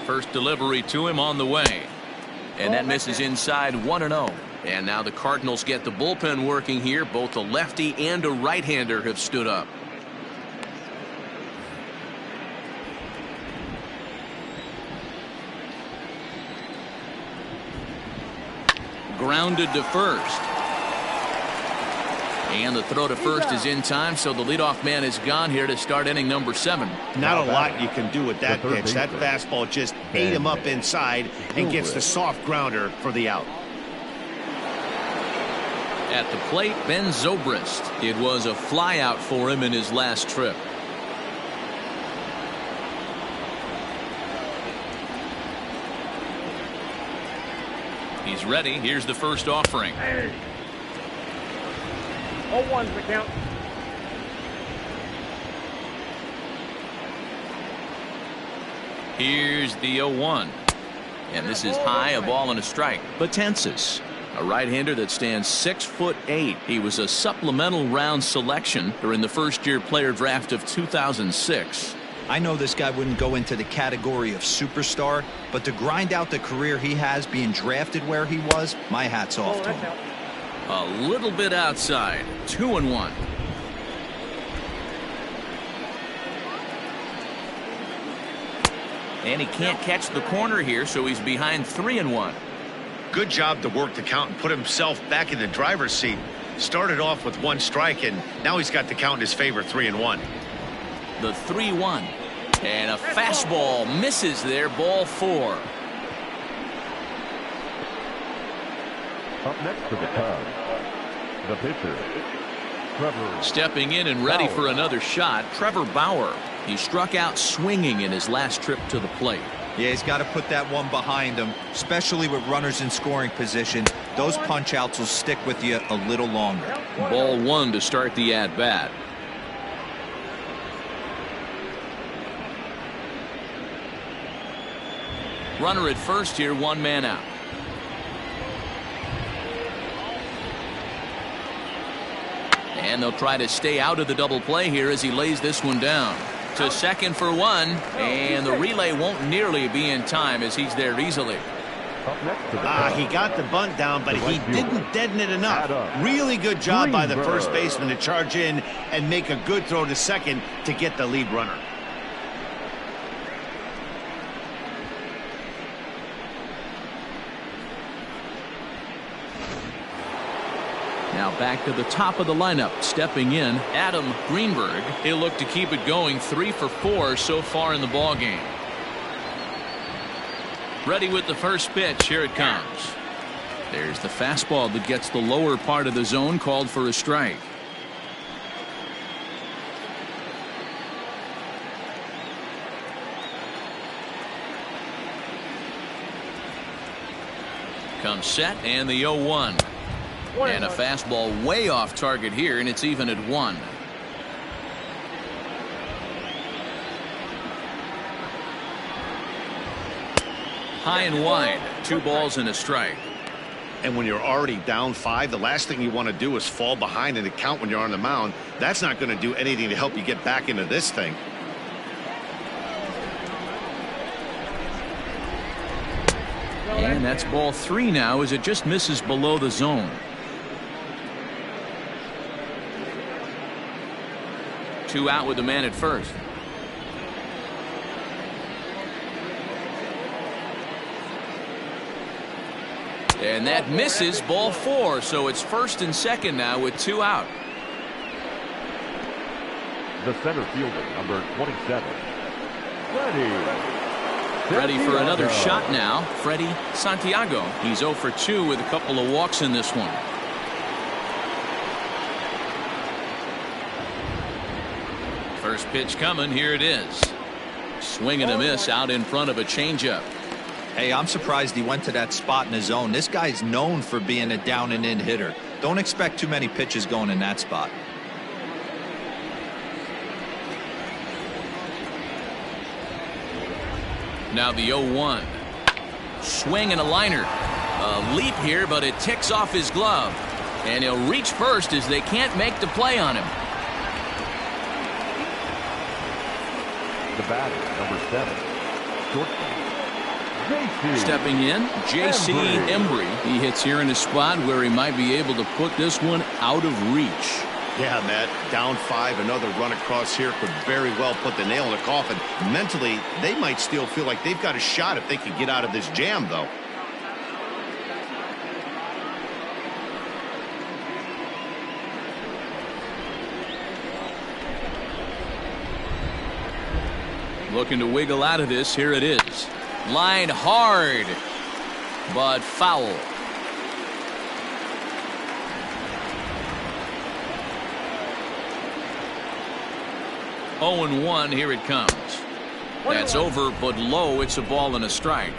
First delivery to him on the way. And that misses inside 1-0. And now the Cardinals get the bullpen working here. Both a lefty and a right-hander have stood up. Grounded to first. And the throw to first is in time, so the leadoff man is gone here to start inning number 7. Not a lot you can do with that pitch. That fastball just ate him up inside and gets the soft grounder for the out. At the plate, Ben Zobrist. It was a flyout for him in his last trip. He's ready. Here's the first offering. 0-1's the count. Here's the 0-1. And this is high, a ball and a strike. Betances, a right-hander that stands 6'8". He was a supplemental round selection during the first-year player draft of 2006. I know this guy wouldn't go into the category of superstar, but to grind out the career he has being drafted where he was, my hat's off to him. A little bit outside. 2-1. And he can't catch the corner here, so he's behind 3-1. Good job to work the count and put himself back in the driver's seat. Started off with 1 strike, and now he's got the count in his favor, 3-1. The 3-1. And a fastball misses there, ball 4. Up next to the Cubs, the pitcher, Trevor. Stepping in and ready for another shot, Trevor Bauer. He struck out swinging in his last trip to the plate. Yeah, he's got to put that one behind him, especially with runners in scoring position. Those punch outs will stick with you a little longer. Ball 1 to start the at bat. Runner at first here, 1 man out. And they'll try to stay out of the double play here as he lays this one down. To second for 1, and the relay won't nearly be in time as he's there easily. He got the bunt down, but he didn't deaden it enough. Really good job by the first baseman to charge in and make a good throw to second to get the lead runner. Now back to the top of the lineup, stepping in, Adam Greenberg. He'll look to keep it going, 3 for 4 so far in the ball game. Ready with the first pitch. Here it comes. There's the fastball that gets the lower part of the zone, called for a strike. Comes set, and the 0-1. And a fastball way off target here, and it's even at 1. High and wide, 2 balls and a strike. And when you're already down 5, the last thing you want to do is fall behind in the count when you're on the mound. That's not going to do anything to help you get back into this thing. And that's ball 3 now as it just misses below the zone. 2 out with the man at first. And that misses, ball 4, so it's first and second now with 2 out. The center fielder, number 27, Ready for another shot now, Freddie Santiago. He's 0 for 2 with a couple of walks in this one. First pitch coming, here it is. Swing and a miss out in front of a changeup. Hey, I'm surprised he went to that spot in his zone. This guy's known for being a down and in hitter. Don't expect too many pitches going in that spot. Now the 0-1. Swing and a liner. A leap here, but it ticks off his glove. And he'll reach first as they can't make the play on him. the batter, number 7, shortstop, JC. Stepping in, J.C. Embry. He hits here in a spot where he might be able to put this one out of reach. Yeah, Matt, down 5, another run across here could very well put the nail in the coffin. Mentally, they might still feel like they've got a shot if they can get out of this jam, though. Looking to wiggle out of this. Here it is. Line hard, but foul. Oh and 1. Here it comes. That's over, but low. It's a ball and a strike.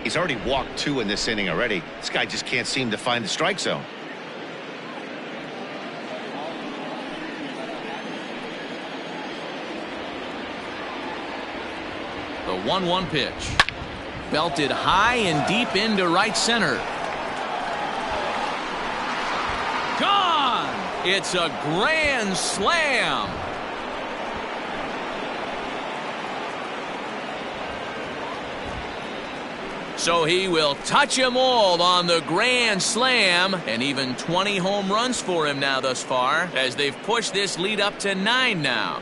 He's already walked 2 in this inning already. This guy just can't seem to find the strike zone. The 1-1 pitch. Belted high and deep into right center. Gone! It's a grand slam. So he will touch them all on the grand slam, and even 20 home runs for him now thus far, as they've pushed this lead up to 9 now.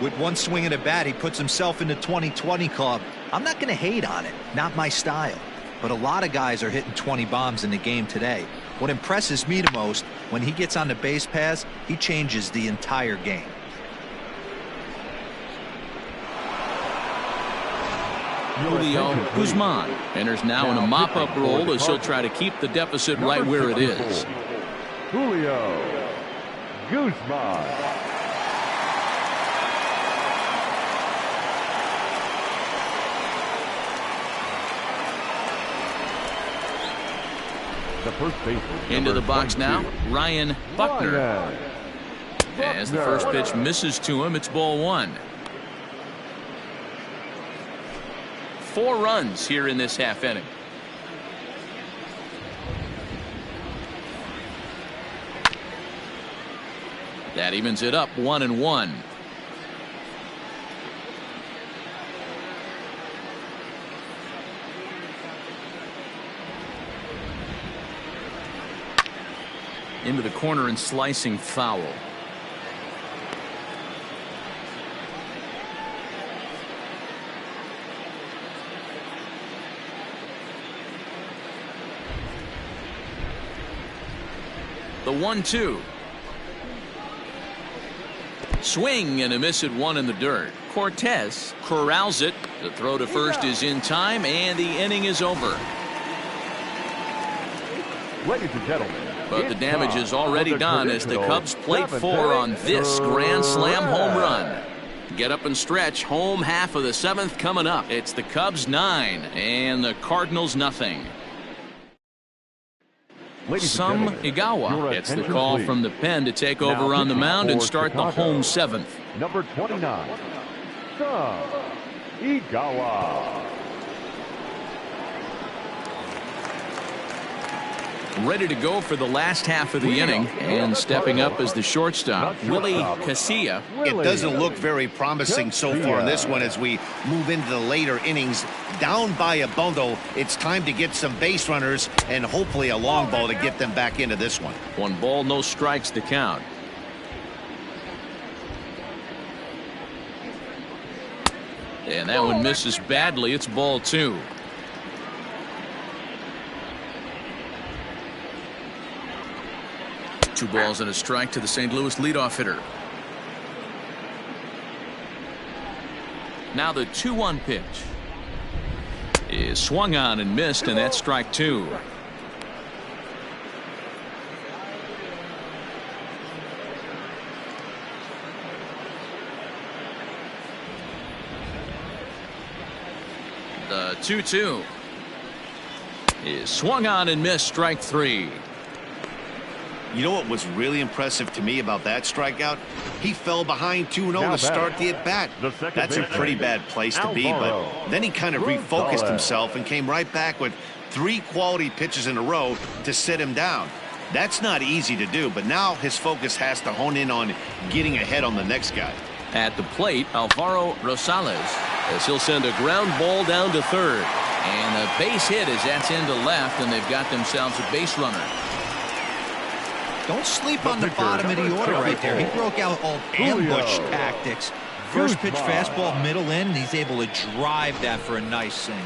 With one swing at a bat, he puts himself in the 2020 club. I'm not going to hate on it. Not my style. But a lot of guys are hitting 20 bombs in the game today. What impresses me the most, when he gets on the base paths, he changes the entire game. Julio Guzman enters now in a mop-up role as he'll try to keep the deficit right where it is. Julio Guzman. The first baseman. Into the box now, Ryan Buckner. As the first pitch misses to him, it's ball 1. 4 runs here in this half inning. That evens it up 1-1. Into the corner and slicing foul. The 1-2. Swing and a miss at 1 in the dirt. Cortez corrals it. The throw to first is in time, and the inning is over. Ladies and gentlemen, but the damage is already done as the Cubs plate 4 on this grand slam home run. Get up and stretch. Home half of the 7th coming up. It's the Cubs 9 and the Cardinals nothing. Some Igawa gets the call from the pen to take over on the mound and start the home 7th. Number 29, Some Igawa. Ready to go for the last half of the inning, and stepping up as the shortstop, Willie Casilla. It doesn't look very promising so far in this one as we move into the later innings. Down by a bundle, it's time to get some base runners and hopefully a long ball to get them back into this one. 1 ball, no strikes to count. And that one misses badly. It's ball 2. Two balls and a strike to the St. Louis leadoff hitter. Now the 2-1 pitch is swung on and missed, and that's strike 2. The 2-2 is swung on and missed, strike 3. You know what was really impressive to me about that strikeout? He fell behind 2-0 to start the at-bat. That's a pretty bad place to be, but then he kind of refocused himself and came right back with 3 quality pitches in a row to sit him down. That's not easy to do, but now his focus has to hone in on getting ahead on the next guy. At the plate, Alvaro Rosales, as he'll send a ground ball down to third. And a base hit as that's into left, and they've got themselves a base runner. Don't sleep on the bottom of the order right there. He broke out all ambush tactics. First pitch fastball, middle in, and he's able to drive that for a nice single.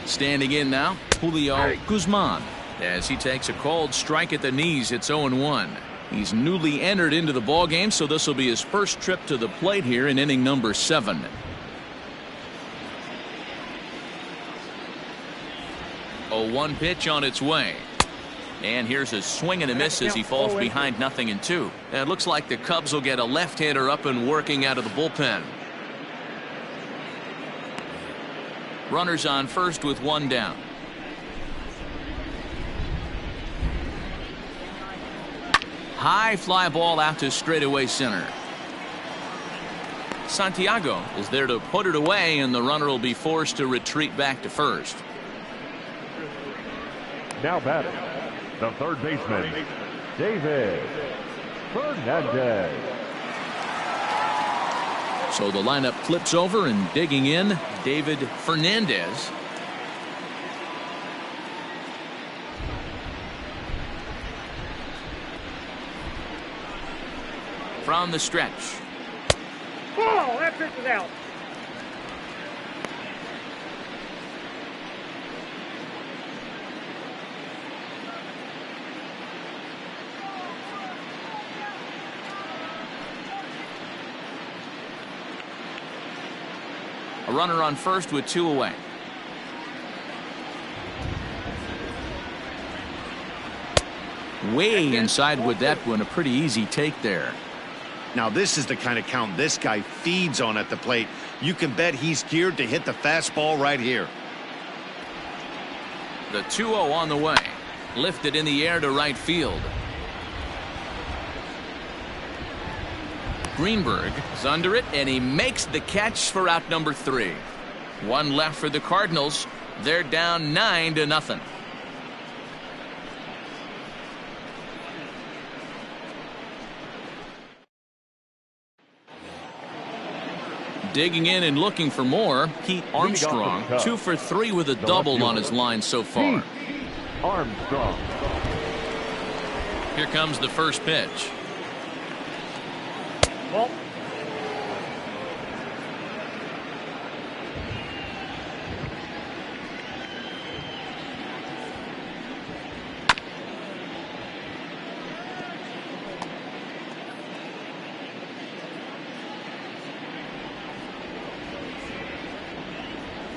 Standing in now, Julio Guzman, as he takes a called strike at the knees. It's 0-1. He's newly entered into the ballgame, so this will be his first trip to the plate here in inning number 7. 0-1 pitch on its way. And here's a swing and a miss as he falls behind 0-2. It looks like the Cubs will get a left-hander up and working out of the bullpen. Runners on first with 1 down. High fly ball out to straightaway center. Santiago is there to put it away, and the runner will be forced to retreat back to first. Now batting, the third baseman, David Fernandez. So the lineup flips over, and digging in, David Fernandez. From the stretch. Oh, that pitch is out. A runner on first with 2 away. Way inside with that one. A pretty easy take there. Now this is the kind of count this guy feeds on at the plate. You can bet he's geared to hit the fastball right here. The 2-0 on the way. Lifted in the air to right field. Greenberg is under it, and he makes the catch for out number 3. One left for the Cardinals. They're down 9-0. Digging in and looking for more, Pete Armstrong, 2 for 3 with a double on his line so far. Armstrong. Here comes the first pitch. Ball.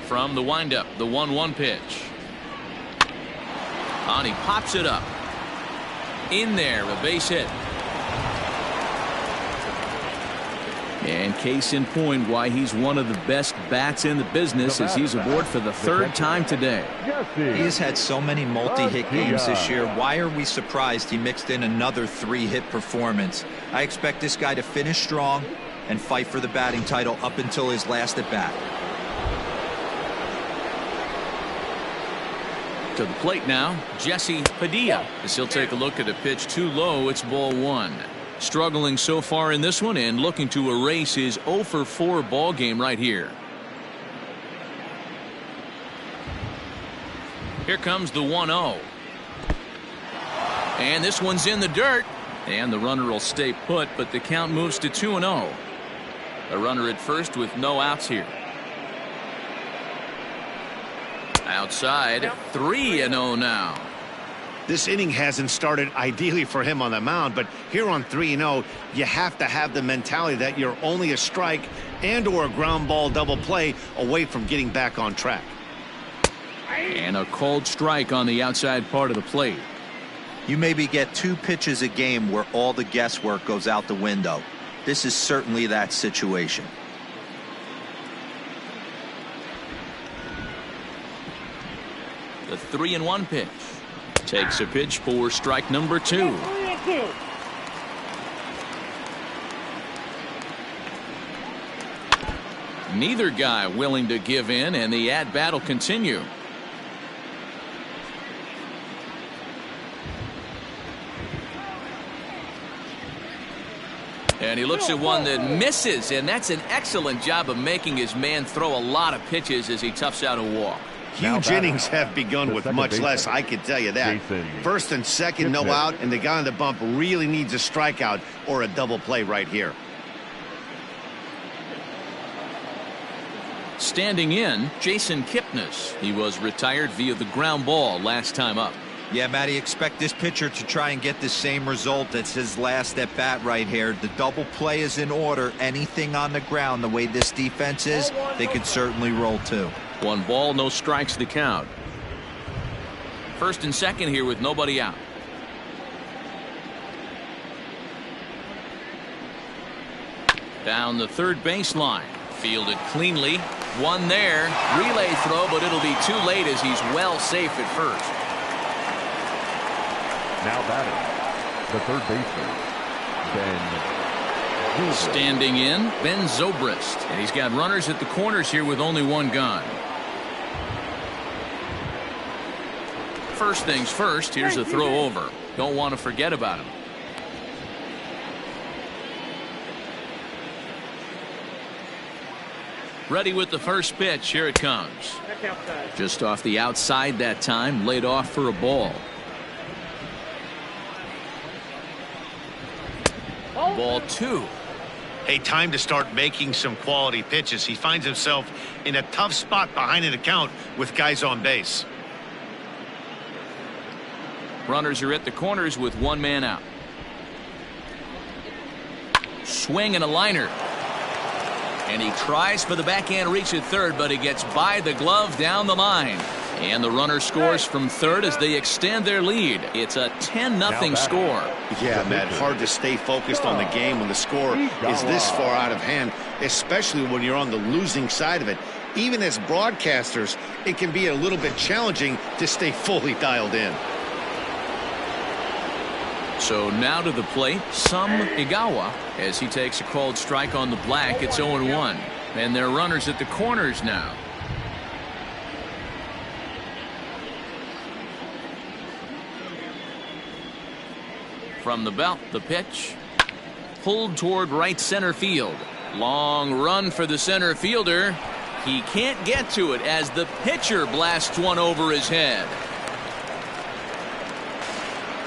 From the windup, the 1-1 pitch. And he pops it up. In there, a base hit. And case in point why he's one of the best bats in the business as he's aboard for the 3rd time today. He has had so many multi-hit games this year. Why are we surprised he mixed in another 3-hit performance? I expect this guy to finish strong and fight for the batting title up until his last at bat. To the plate now, Jesse Padilla, as he'll take a look at a pitch too low. It's ball 1. Struggling so far in this one and looking to erase his 0 for 4 ball game right here. Here comes the 1-0. And this one's in the dirt. And the runner will stay put, but the count moves to 2-0. A runner at first with no outs here. Outside, 3-0 now. This inning hasn't started ideally for him on the mound, but here on 3-0, you have to have the mentality that you're only a strike and or a ground ball double play away from getting back on track. And a cold strike on the outside part of the plate. You maybe get 2 pitches a game where all the guesswork goes out the window. This is certainly that situation. The 3-1 pitch. Takes a pitch for strike number 2. 3-2. Neither guy willing to give in, and the at-bat will continue. And he looks at one that misses, and that's an excellent job of making his man throw a lot of pitches as he toughs out a walk. Huge innings have begun with much less, I can tell you that. First and second, no out, and the guy on the bump really needs a strikeout or a double play right here. Standing in, Jason Kipnis. He was retired via the ground ball last time up. Yeah, Matty, expect this pitcher to try and get the same result as his last at bat right here. The double play is in order. Anything on the ground, the way this defense is, they could certainly roll 2. 1 ball, no strikes, the count. First and second here with nobody out. Down the third baseline. Fielded cleanly. One there. Relay throw, but it'll be too late as he's well safe at first. Now batting, the third baseman, Ben. Standing in, Ben Zobrist. And he's got runners at the corners here with only 1 gun. First things first, here's a throw over. Don't want to forget about him. Ready with the first pitch. Here it comes. Just off the outside that time, laid off for a ball. Ball 2. Hey, time to start making some quality pitches. He finds himself in a tough spot behind an account with guys on base. Runners are at the corners with 1 man out. Swing and a liner. And he tries for the backhand reach at third, but he gets by the glove down the line. And the runner scores from third as they extend their lead. It's a 10-0 score. Yeah, Matt, hard to stay focused on the game when the score is this far out of hand, especially when you're on the losing side of it. Even as broadcasters, it can be a little bit challenging to stay fully dialed in. So now to the plate, Igawa, as he takes a called strike on the black. It's 0-1. And they're runners at the corners now. From the belt, the pitch. Pulled toward right center field. Long run for the center fielder. He can't get to it as the pitcher blasts one over his head.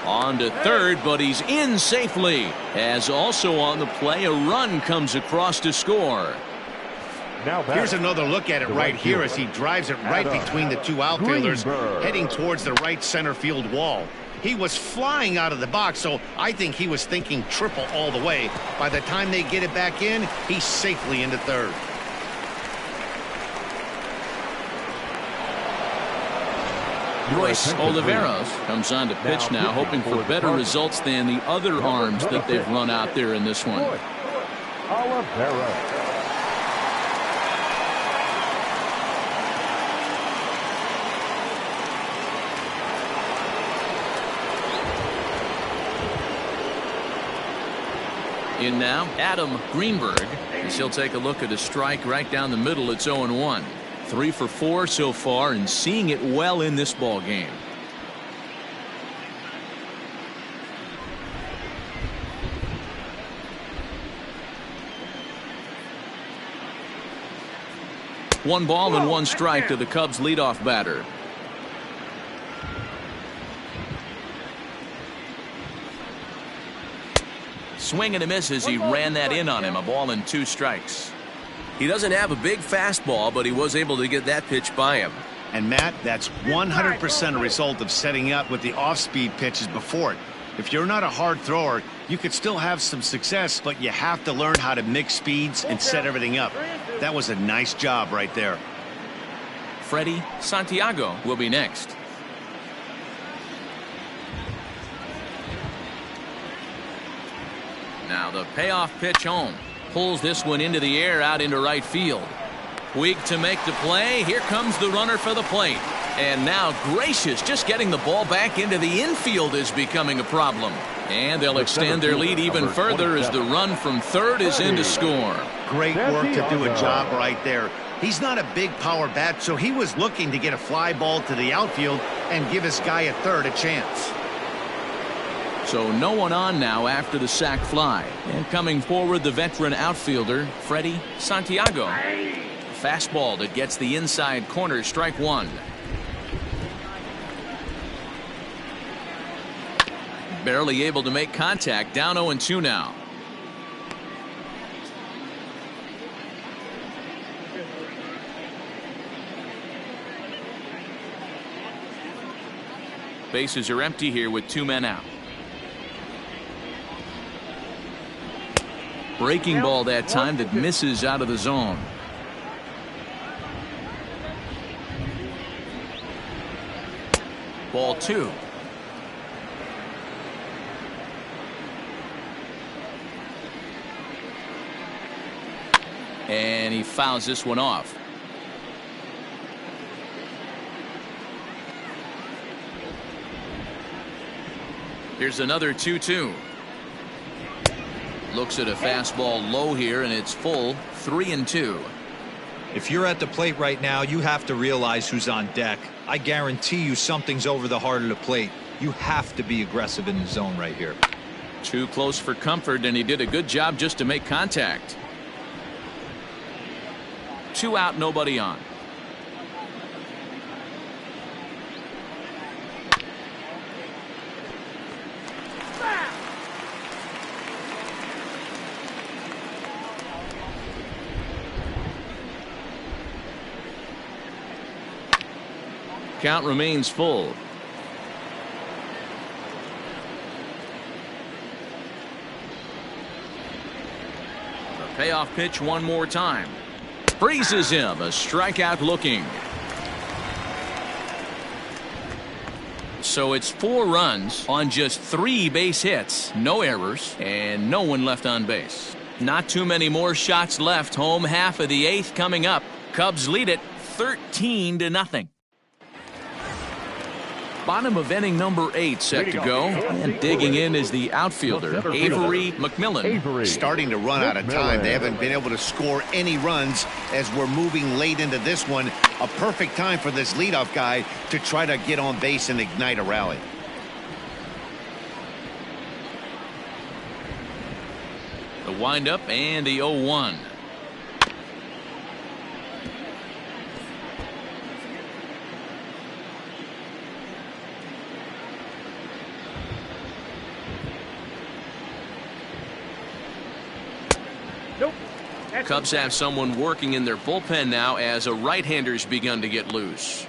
On to third, but he's in safely. As also on the play, a run comes across to score. Now here's another look at it right here as he drives it right between the two outfielders, heading towards the right center field wall. He was flying out of the box, so I think he was thinking triple all the way. By the time they get it back in, he's safely into third. Royce Oliveros comes on to pitch now, hoping for better results than the other arms that they've run out there in this one. Oliveros. In now, Adam Greenberg, as he'll take a look at a strike right down the middle. It's 0-1. 3 for 4 so far, and seeing it well in this ball game. One ball and one strike to the Cubs leadoff batter. Swing and a miss as he ran that in on him. A ball and 2 strikes. He doesn't have a big fastball, but he was able to get that pitch by him. And Matt, that's 100% a result of setting up with the off-speed pitches before it. If you're not a hard thrower, you could still have some success, but you have to learn how to mix speeds and set everything up. That was a nice job right there. Freddie Santiago will be next. Now the payoff pitch home. Pulls this one into the air out into right field. Weak to make the play. Here comes the runner for the plate. And now Gracious just getting the ball back into the infield is becoming a problem. And they'll extend their lead even further as the run from third is in to score. Great work to do a job right there. He's not a big power bat, so he was looking to get a fly ball to the outfield and give his guy at third a chance. So no one on now after the sac fly. And coming forward, the veteran outfielder, Freddie Santiago. A fastball that gets the inside corner, strike 1. Barely able to make contact, down 0-2 now. Bases are empty here with 2 men out. Breaking ball that time that misses out of the zone. Ball 2. And he fouls this one off. Here's another 2-2. Looks at a fastball low here, and it's full. 3-2. If you're at the plate right now, you have to realize who's on deck. I guarantee you something's over the heart of the plate. You have to be aggressive in the zone right here. Too close for comfort, and he did a good job just to make contact. 2 out, nobody on. Count remains full. The payoff pitch one more time. Freezes him. A strikeout looking. So it's 4 runs on just 3 base hits. No errors and no one left on base. Not too many more shots left. Home half of the 8th coming up. Cubs lead it 13-0. Bottom of inning number 8 set to go. And digging in is the outfielder, Avery McMillan. Starting to run out of time. They haven't been able to score any runs as we're moving late into this one. A perfect time for this leadoff guy to try to get on base and ignite a rally. The windup and the 0-1. Cubs have someone working in their bullpen now as a right-hander's begun to get loose.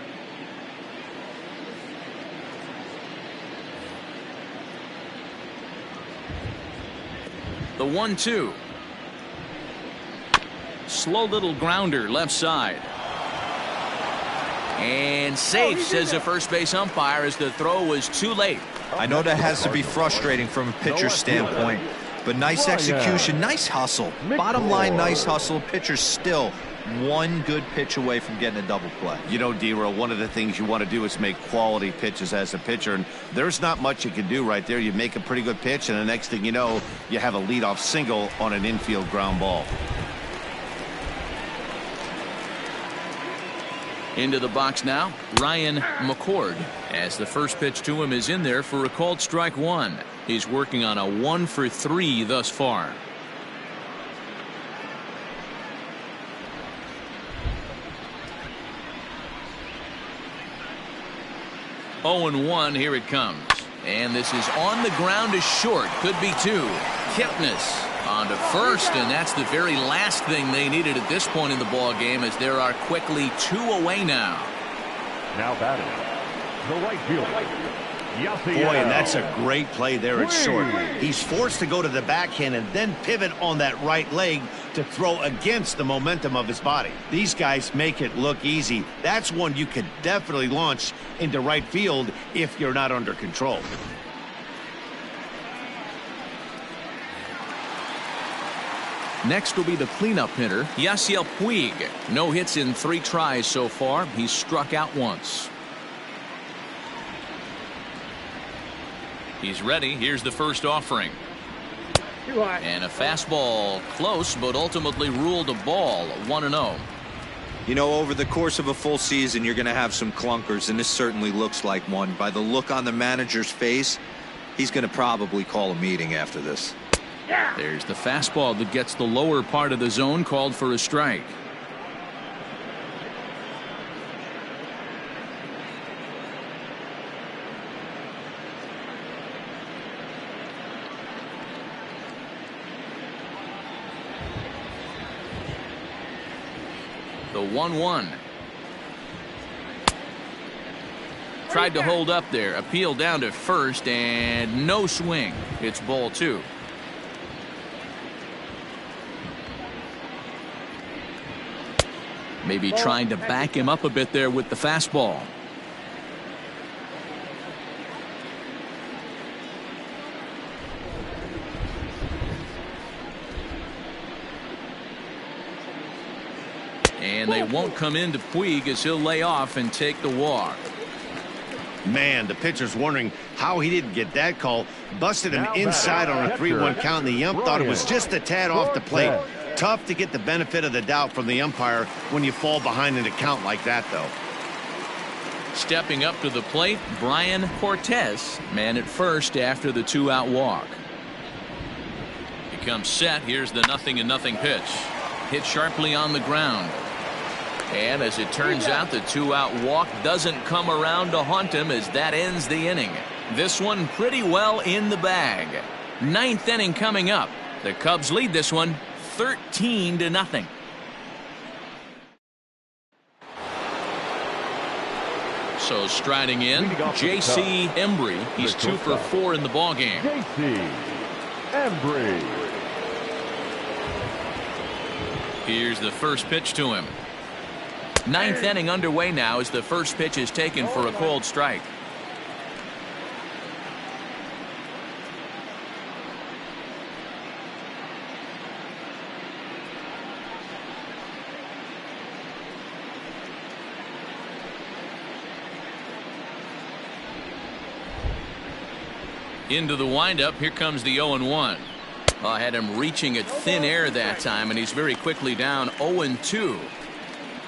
The 1-2. Slow little grounder left side. And safe, says the first base umpire, as the throw was too late. I know that has to be frustrating from a pitcher's standpoint, but nice execution, nice hustle. Bottom line, nice hustle. Pitcher's still one good pitch away from getting a double play. You know, D-Roll, one of the things you want to do is make quality pitches as a pitcher, and there's not much you can do right there. You make a pretty good pitch, and the next thing you know, you have a leadoff single on an infield ground ball. Into the box now, Ryan McCord, as the first pitch to him is in there for a called strike 1. He's working on a 1-for-3 thus far. Oh, and 1, here it comes. And this is on the ground to short. Could be 2. Kipnis on to first, and that's the very last thing they needed at this point in the ball game, as there are quickly 2 away now. Now batting, the right fielder. Boy, and that's a great play there at short. He's forced to go to the backhand and then pivot on that right leg to throw against the momentum of his body. These guys make it look easy. That's one you could definitely launch into right field if you're not under control. Next will be the cleanup hitter, Yasiel Puig. No hits in 3 tries so far. He's struck out once. He's ready. Here's the first offering. And a fastball close, but ultimately ruled a ball. 1-0. You know, over the course of a full season, you're going to have some clunkers, and this certainly looks like one. By the look on the manager's face, he's going to probably call a meeting after this. There's the fastball that gets the lower part of the zone, called for a strike. The 1-1. Tried to hold up there. Appeal down to first, and no swing. It's ball 2. Maybe trying to back him up a bit there with the fastball. And they won't come into Puig, as he'll lay off and take the walk. Man, the pitcher's wondering how he didn't get that call. Busted him inside on a 3-1 count, and the ump thought it was just a tad off the plate. Tough to get the benefit of the doubt from the umpire when you fall behind in a count like that, though. Stepping up to the plate, Brian Cortez, man at first after the 2-out walk. He comes set. Here's the 0-0 pitch. Hit sharply on the ground. And as it turns out, the 2-out walk doesn't come around to haunt him, as that ends the inning. This one pretty well in the bag. 9th inning coming up. The Cubs lead this one 13-0. So striding in, J.C. Embry. He's 2 for 4 in the ballgame. J.C. Embry. Here's the first pitch to him. 9th inning underway now, as the first pitch is taken for a called strike. Into the windup. Here comes the 0-1. I had him reaching at thin air that time, and he's very quickly down 0-2.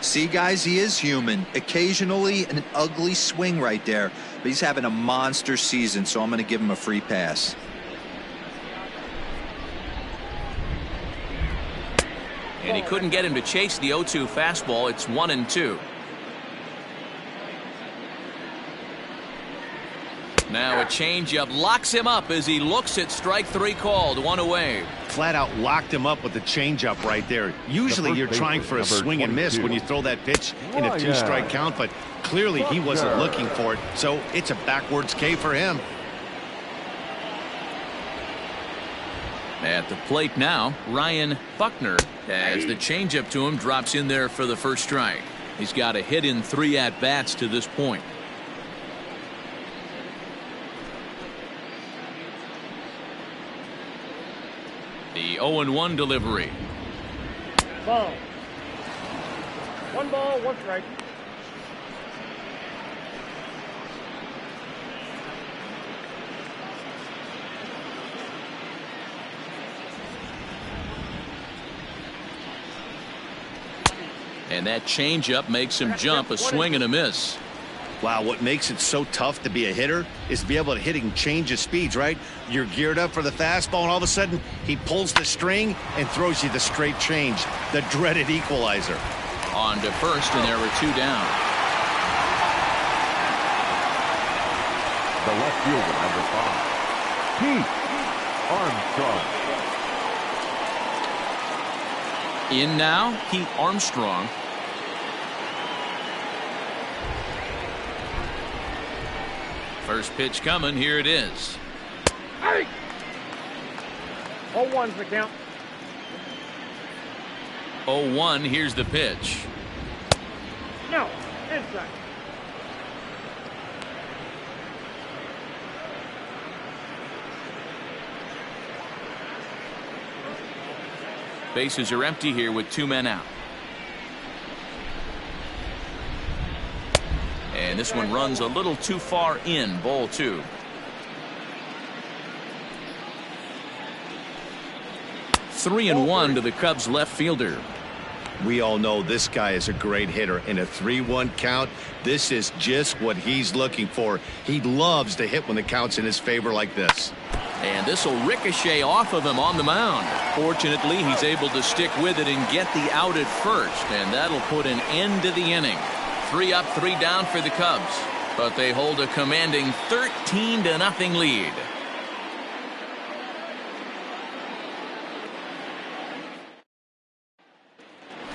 See, guys, he is human. Occasionally an ugly swing right there, but he's having a monster season, so I'm going to give him a free pass. And he couldn't get him to chase the 0-2 fastball. It's 1-2. Now a changeup locks him up as he looks at strike 3 called. 1 away. Flat out locked him up with the changeup right there. Usually you're trying for a swing and miss when you throw that pitch in a 2-strike count, but clearly he wasn't looking for it, so it's a backwards K for him. At the plate now, Ryan Buckner, as the changeup to him drops in there for the first strike. He's got a hit in 3 at-bats to this point. The 0-1 delivery. Ball. 1 ball, 1 strike. And that changeup makes him jump. A swing and a miss. Wow, what makes it so tough to be a hitter is to be able to hit and change of speeds, right? You're geared up for the fastball, and all of a sudden, he pulls the string and throws you the straight change, the dreaded equalizer. On to first, and there were 2 down. The left fielder, number 5, Pete Armstrong. In now, Pete Armstrong. First pitch coming. Here it is. Hey! 0-1's the count. 0-1. Here's the pitch. No, inside. Bases are empty here with 2 men out. And this one runs a little too far in. Ball 2. Three and 1 to the Cubs left fielder. We all know this guy is a great hitter. In a 3-1 count, this is just what he's looking for. He loves to hit when the count's in his favor like this. And this will ricochet off of him on the mound. Fortunately, he's able to stick with it and get the out at first, and that'll put an end to the inning. 3 up, 3 down for the Cubs, but they hold a commanding 13-0 lead.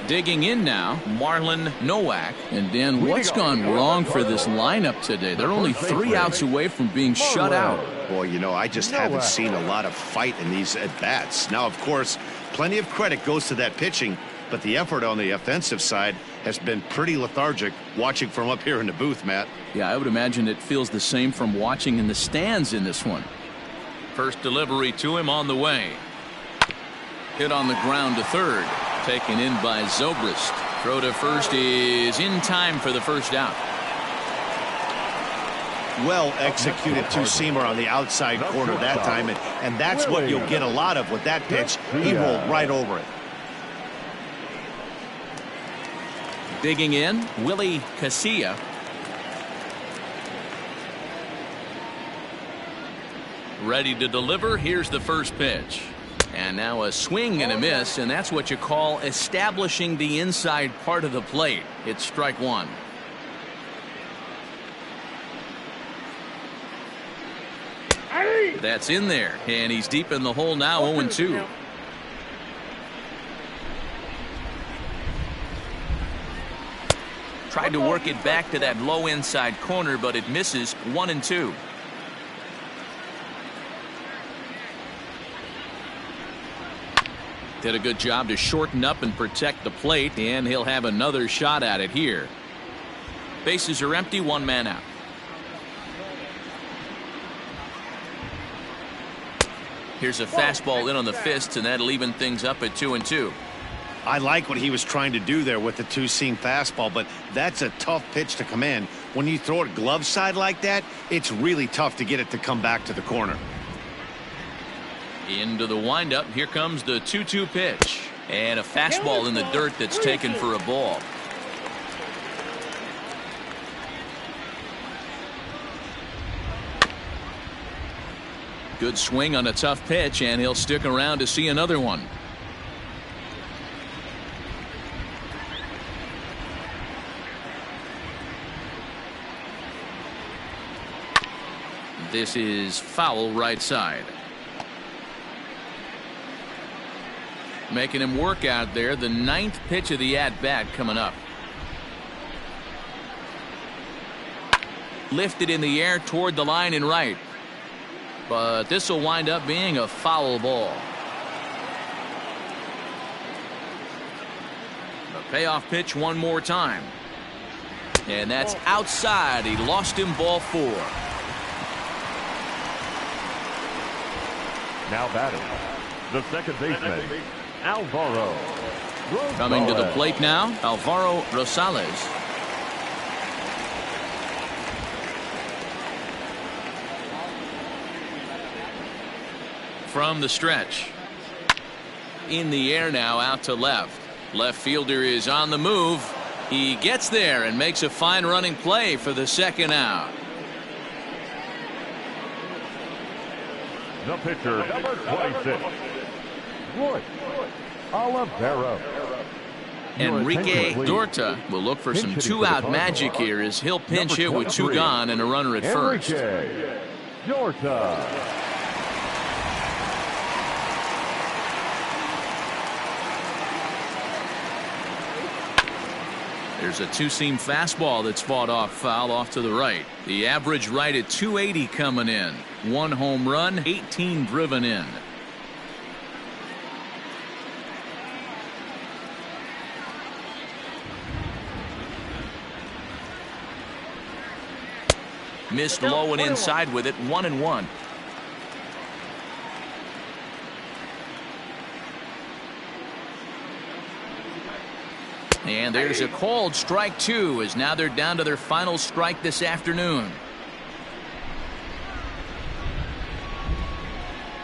Digging in now, Marlon Nowak. And Dan, what's gone wrong for this lineup today? They're only 3 outs away from being shut out. Boy, you know, I just haven't seen a lot of fight in these at-bats. Now, of course, plenty of credit goes to that pitching, but the effort on the offensive side has been pretty lethargic watching from up here in the booth, Matt. Yeah, I would imagine it feels the same from watching in the stands in this one. First delivery to him on the way. Hit on the ground to third. Taken in by Zobrist. Throw to first is in time for the first out. Well executed two-seamer on the outside corner that time, and that's what you'll get a lot of with that pitch. He rolled right over it. Digging in, Willie Casilla. Ready to deliver. Here's the first pitch. And now a swing and a miss, and that's what you call establishing the inside part of the plate. It's strike 1. That's in there, and he's deep in the hole now, 0-2. Tried to work it back to that low inside corner, but it misses. 1-2. Did a good job to shorten up and protect the plate, and he'll have another shot at it here. Bases are empty, 1 man out. Here's a fastball in on the fists, and that'll even things up at 2-2. I like what he was trying to do there with the two-seam fastball, but that's a tough pitch to command. When you throw it glove side like that, it's really tough to get it to come back to the corner. Into the windup. Here comes the 2-2 pitch. And a fastball in the dirt that's taken for a ball. Good swing on a tough pitch, and he'll stick around to see another one. This is foul right side. Making him work out there. The 9th pitch of the at-bat coming up. Lifted in the air toward the line and right. But this will wind up being a foul ball. The payoff pitch one more time. And that's outside. He lost him, ball 4. Now batting, the second baseman, Alvaro Rosales. Coming to the plate now, Alvaro Rosales. From the stretch. In the air now, out to left. Left fielder is on the move. He gets there and makes a fine running play for the second out. The pitcher, number 26, Roy Olivero. Enrique Dorta will look for some two-out magic here as he'll pinch hit with 2 gone and a runner at first. Enrique Dorta. There's a two-seam fastball that's fought off foul off to the right. The average right at 280 coming in. 1 home run, 18 driven in. Missed low and inside with it, 1-1. And there's a called strike 2 as now they're down to their final strike this afternoon.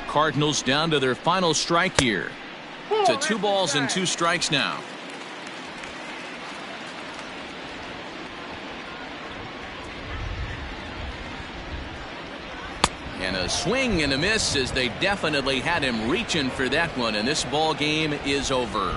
Cardinals down to their final strike here. To 2 balls and 2 strikes now. And a swing and a miss as they definitely had him reaching for that one, and this ball game is over.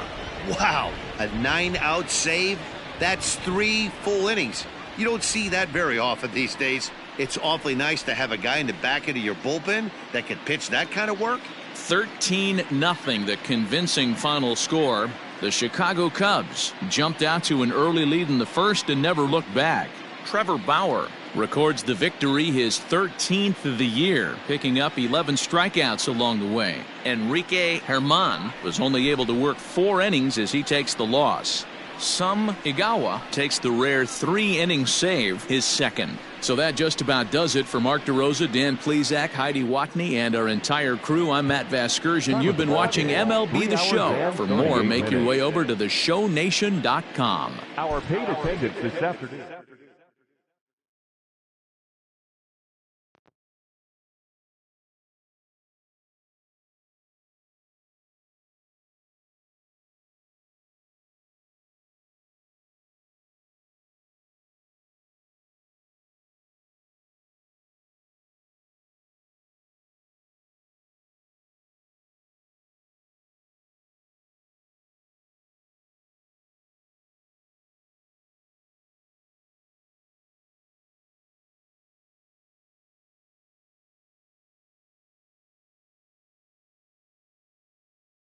Wow, a 9-out save? That's 3 full innings. You don't see that very often these days. It's awfully nice to have a guy in the back end of your bullpen that can pitch that kind of work. 13-0, the convincing final score. The Chicago Cubs jumped out to an early lead in the first and never looked back. Trevor Bauer records the victory, his 13th of the year, picking up 11 strikeouts along the way. Enrique Germán was only able to work 4 innings as he takes the loss. Sam Igawa takes the rare 3-inning save, his second. So that just about does it for Mark DeRosa, Dan Plesac, Heidi Watney, and our entire crew. I'm Matt Vasgersian. You've been watching MLB The Show. For more, make your way over to theshownation.com. Our paid attendance this afternoon.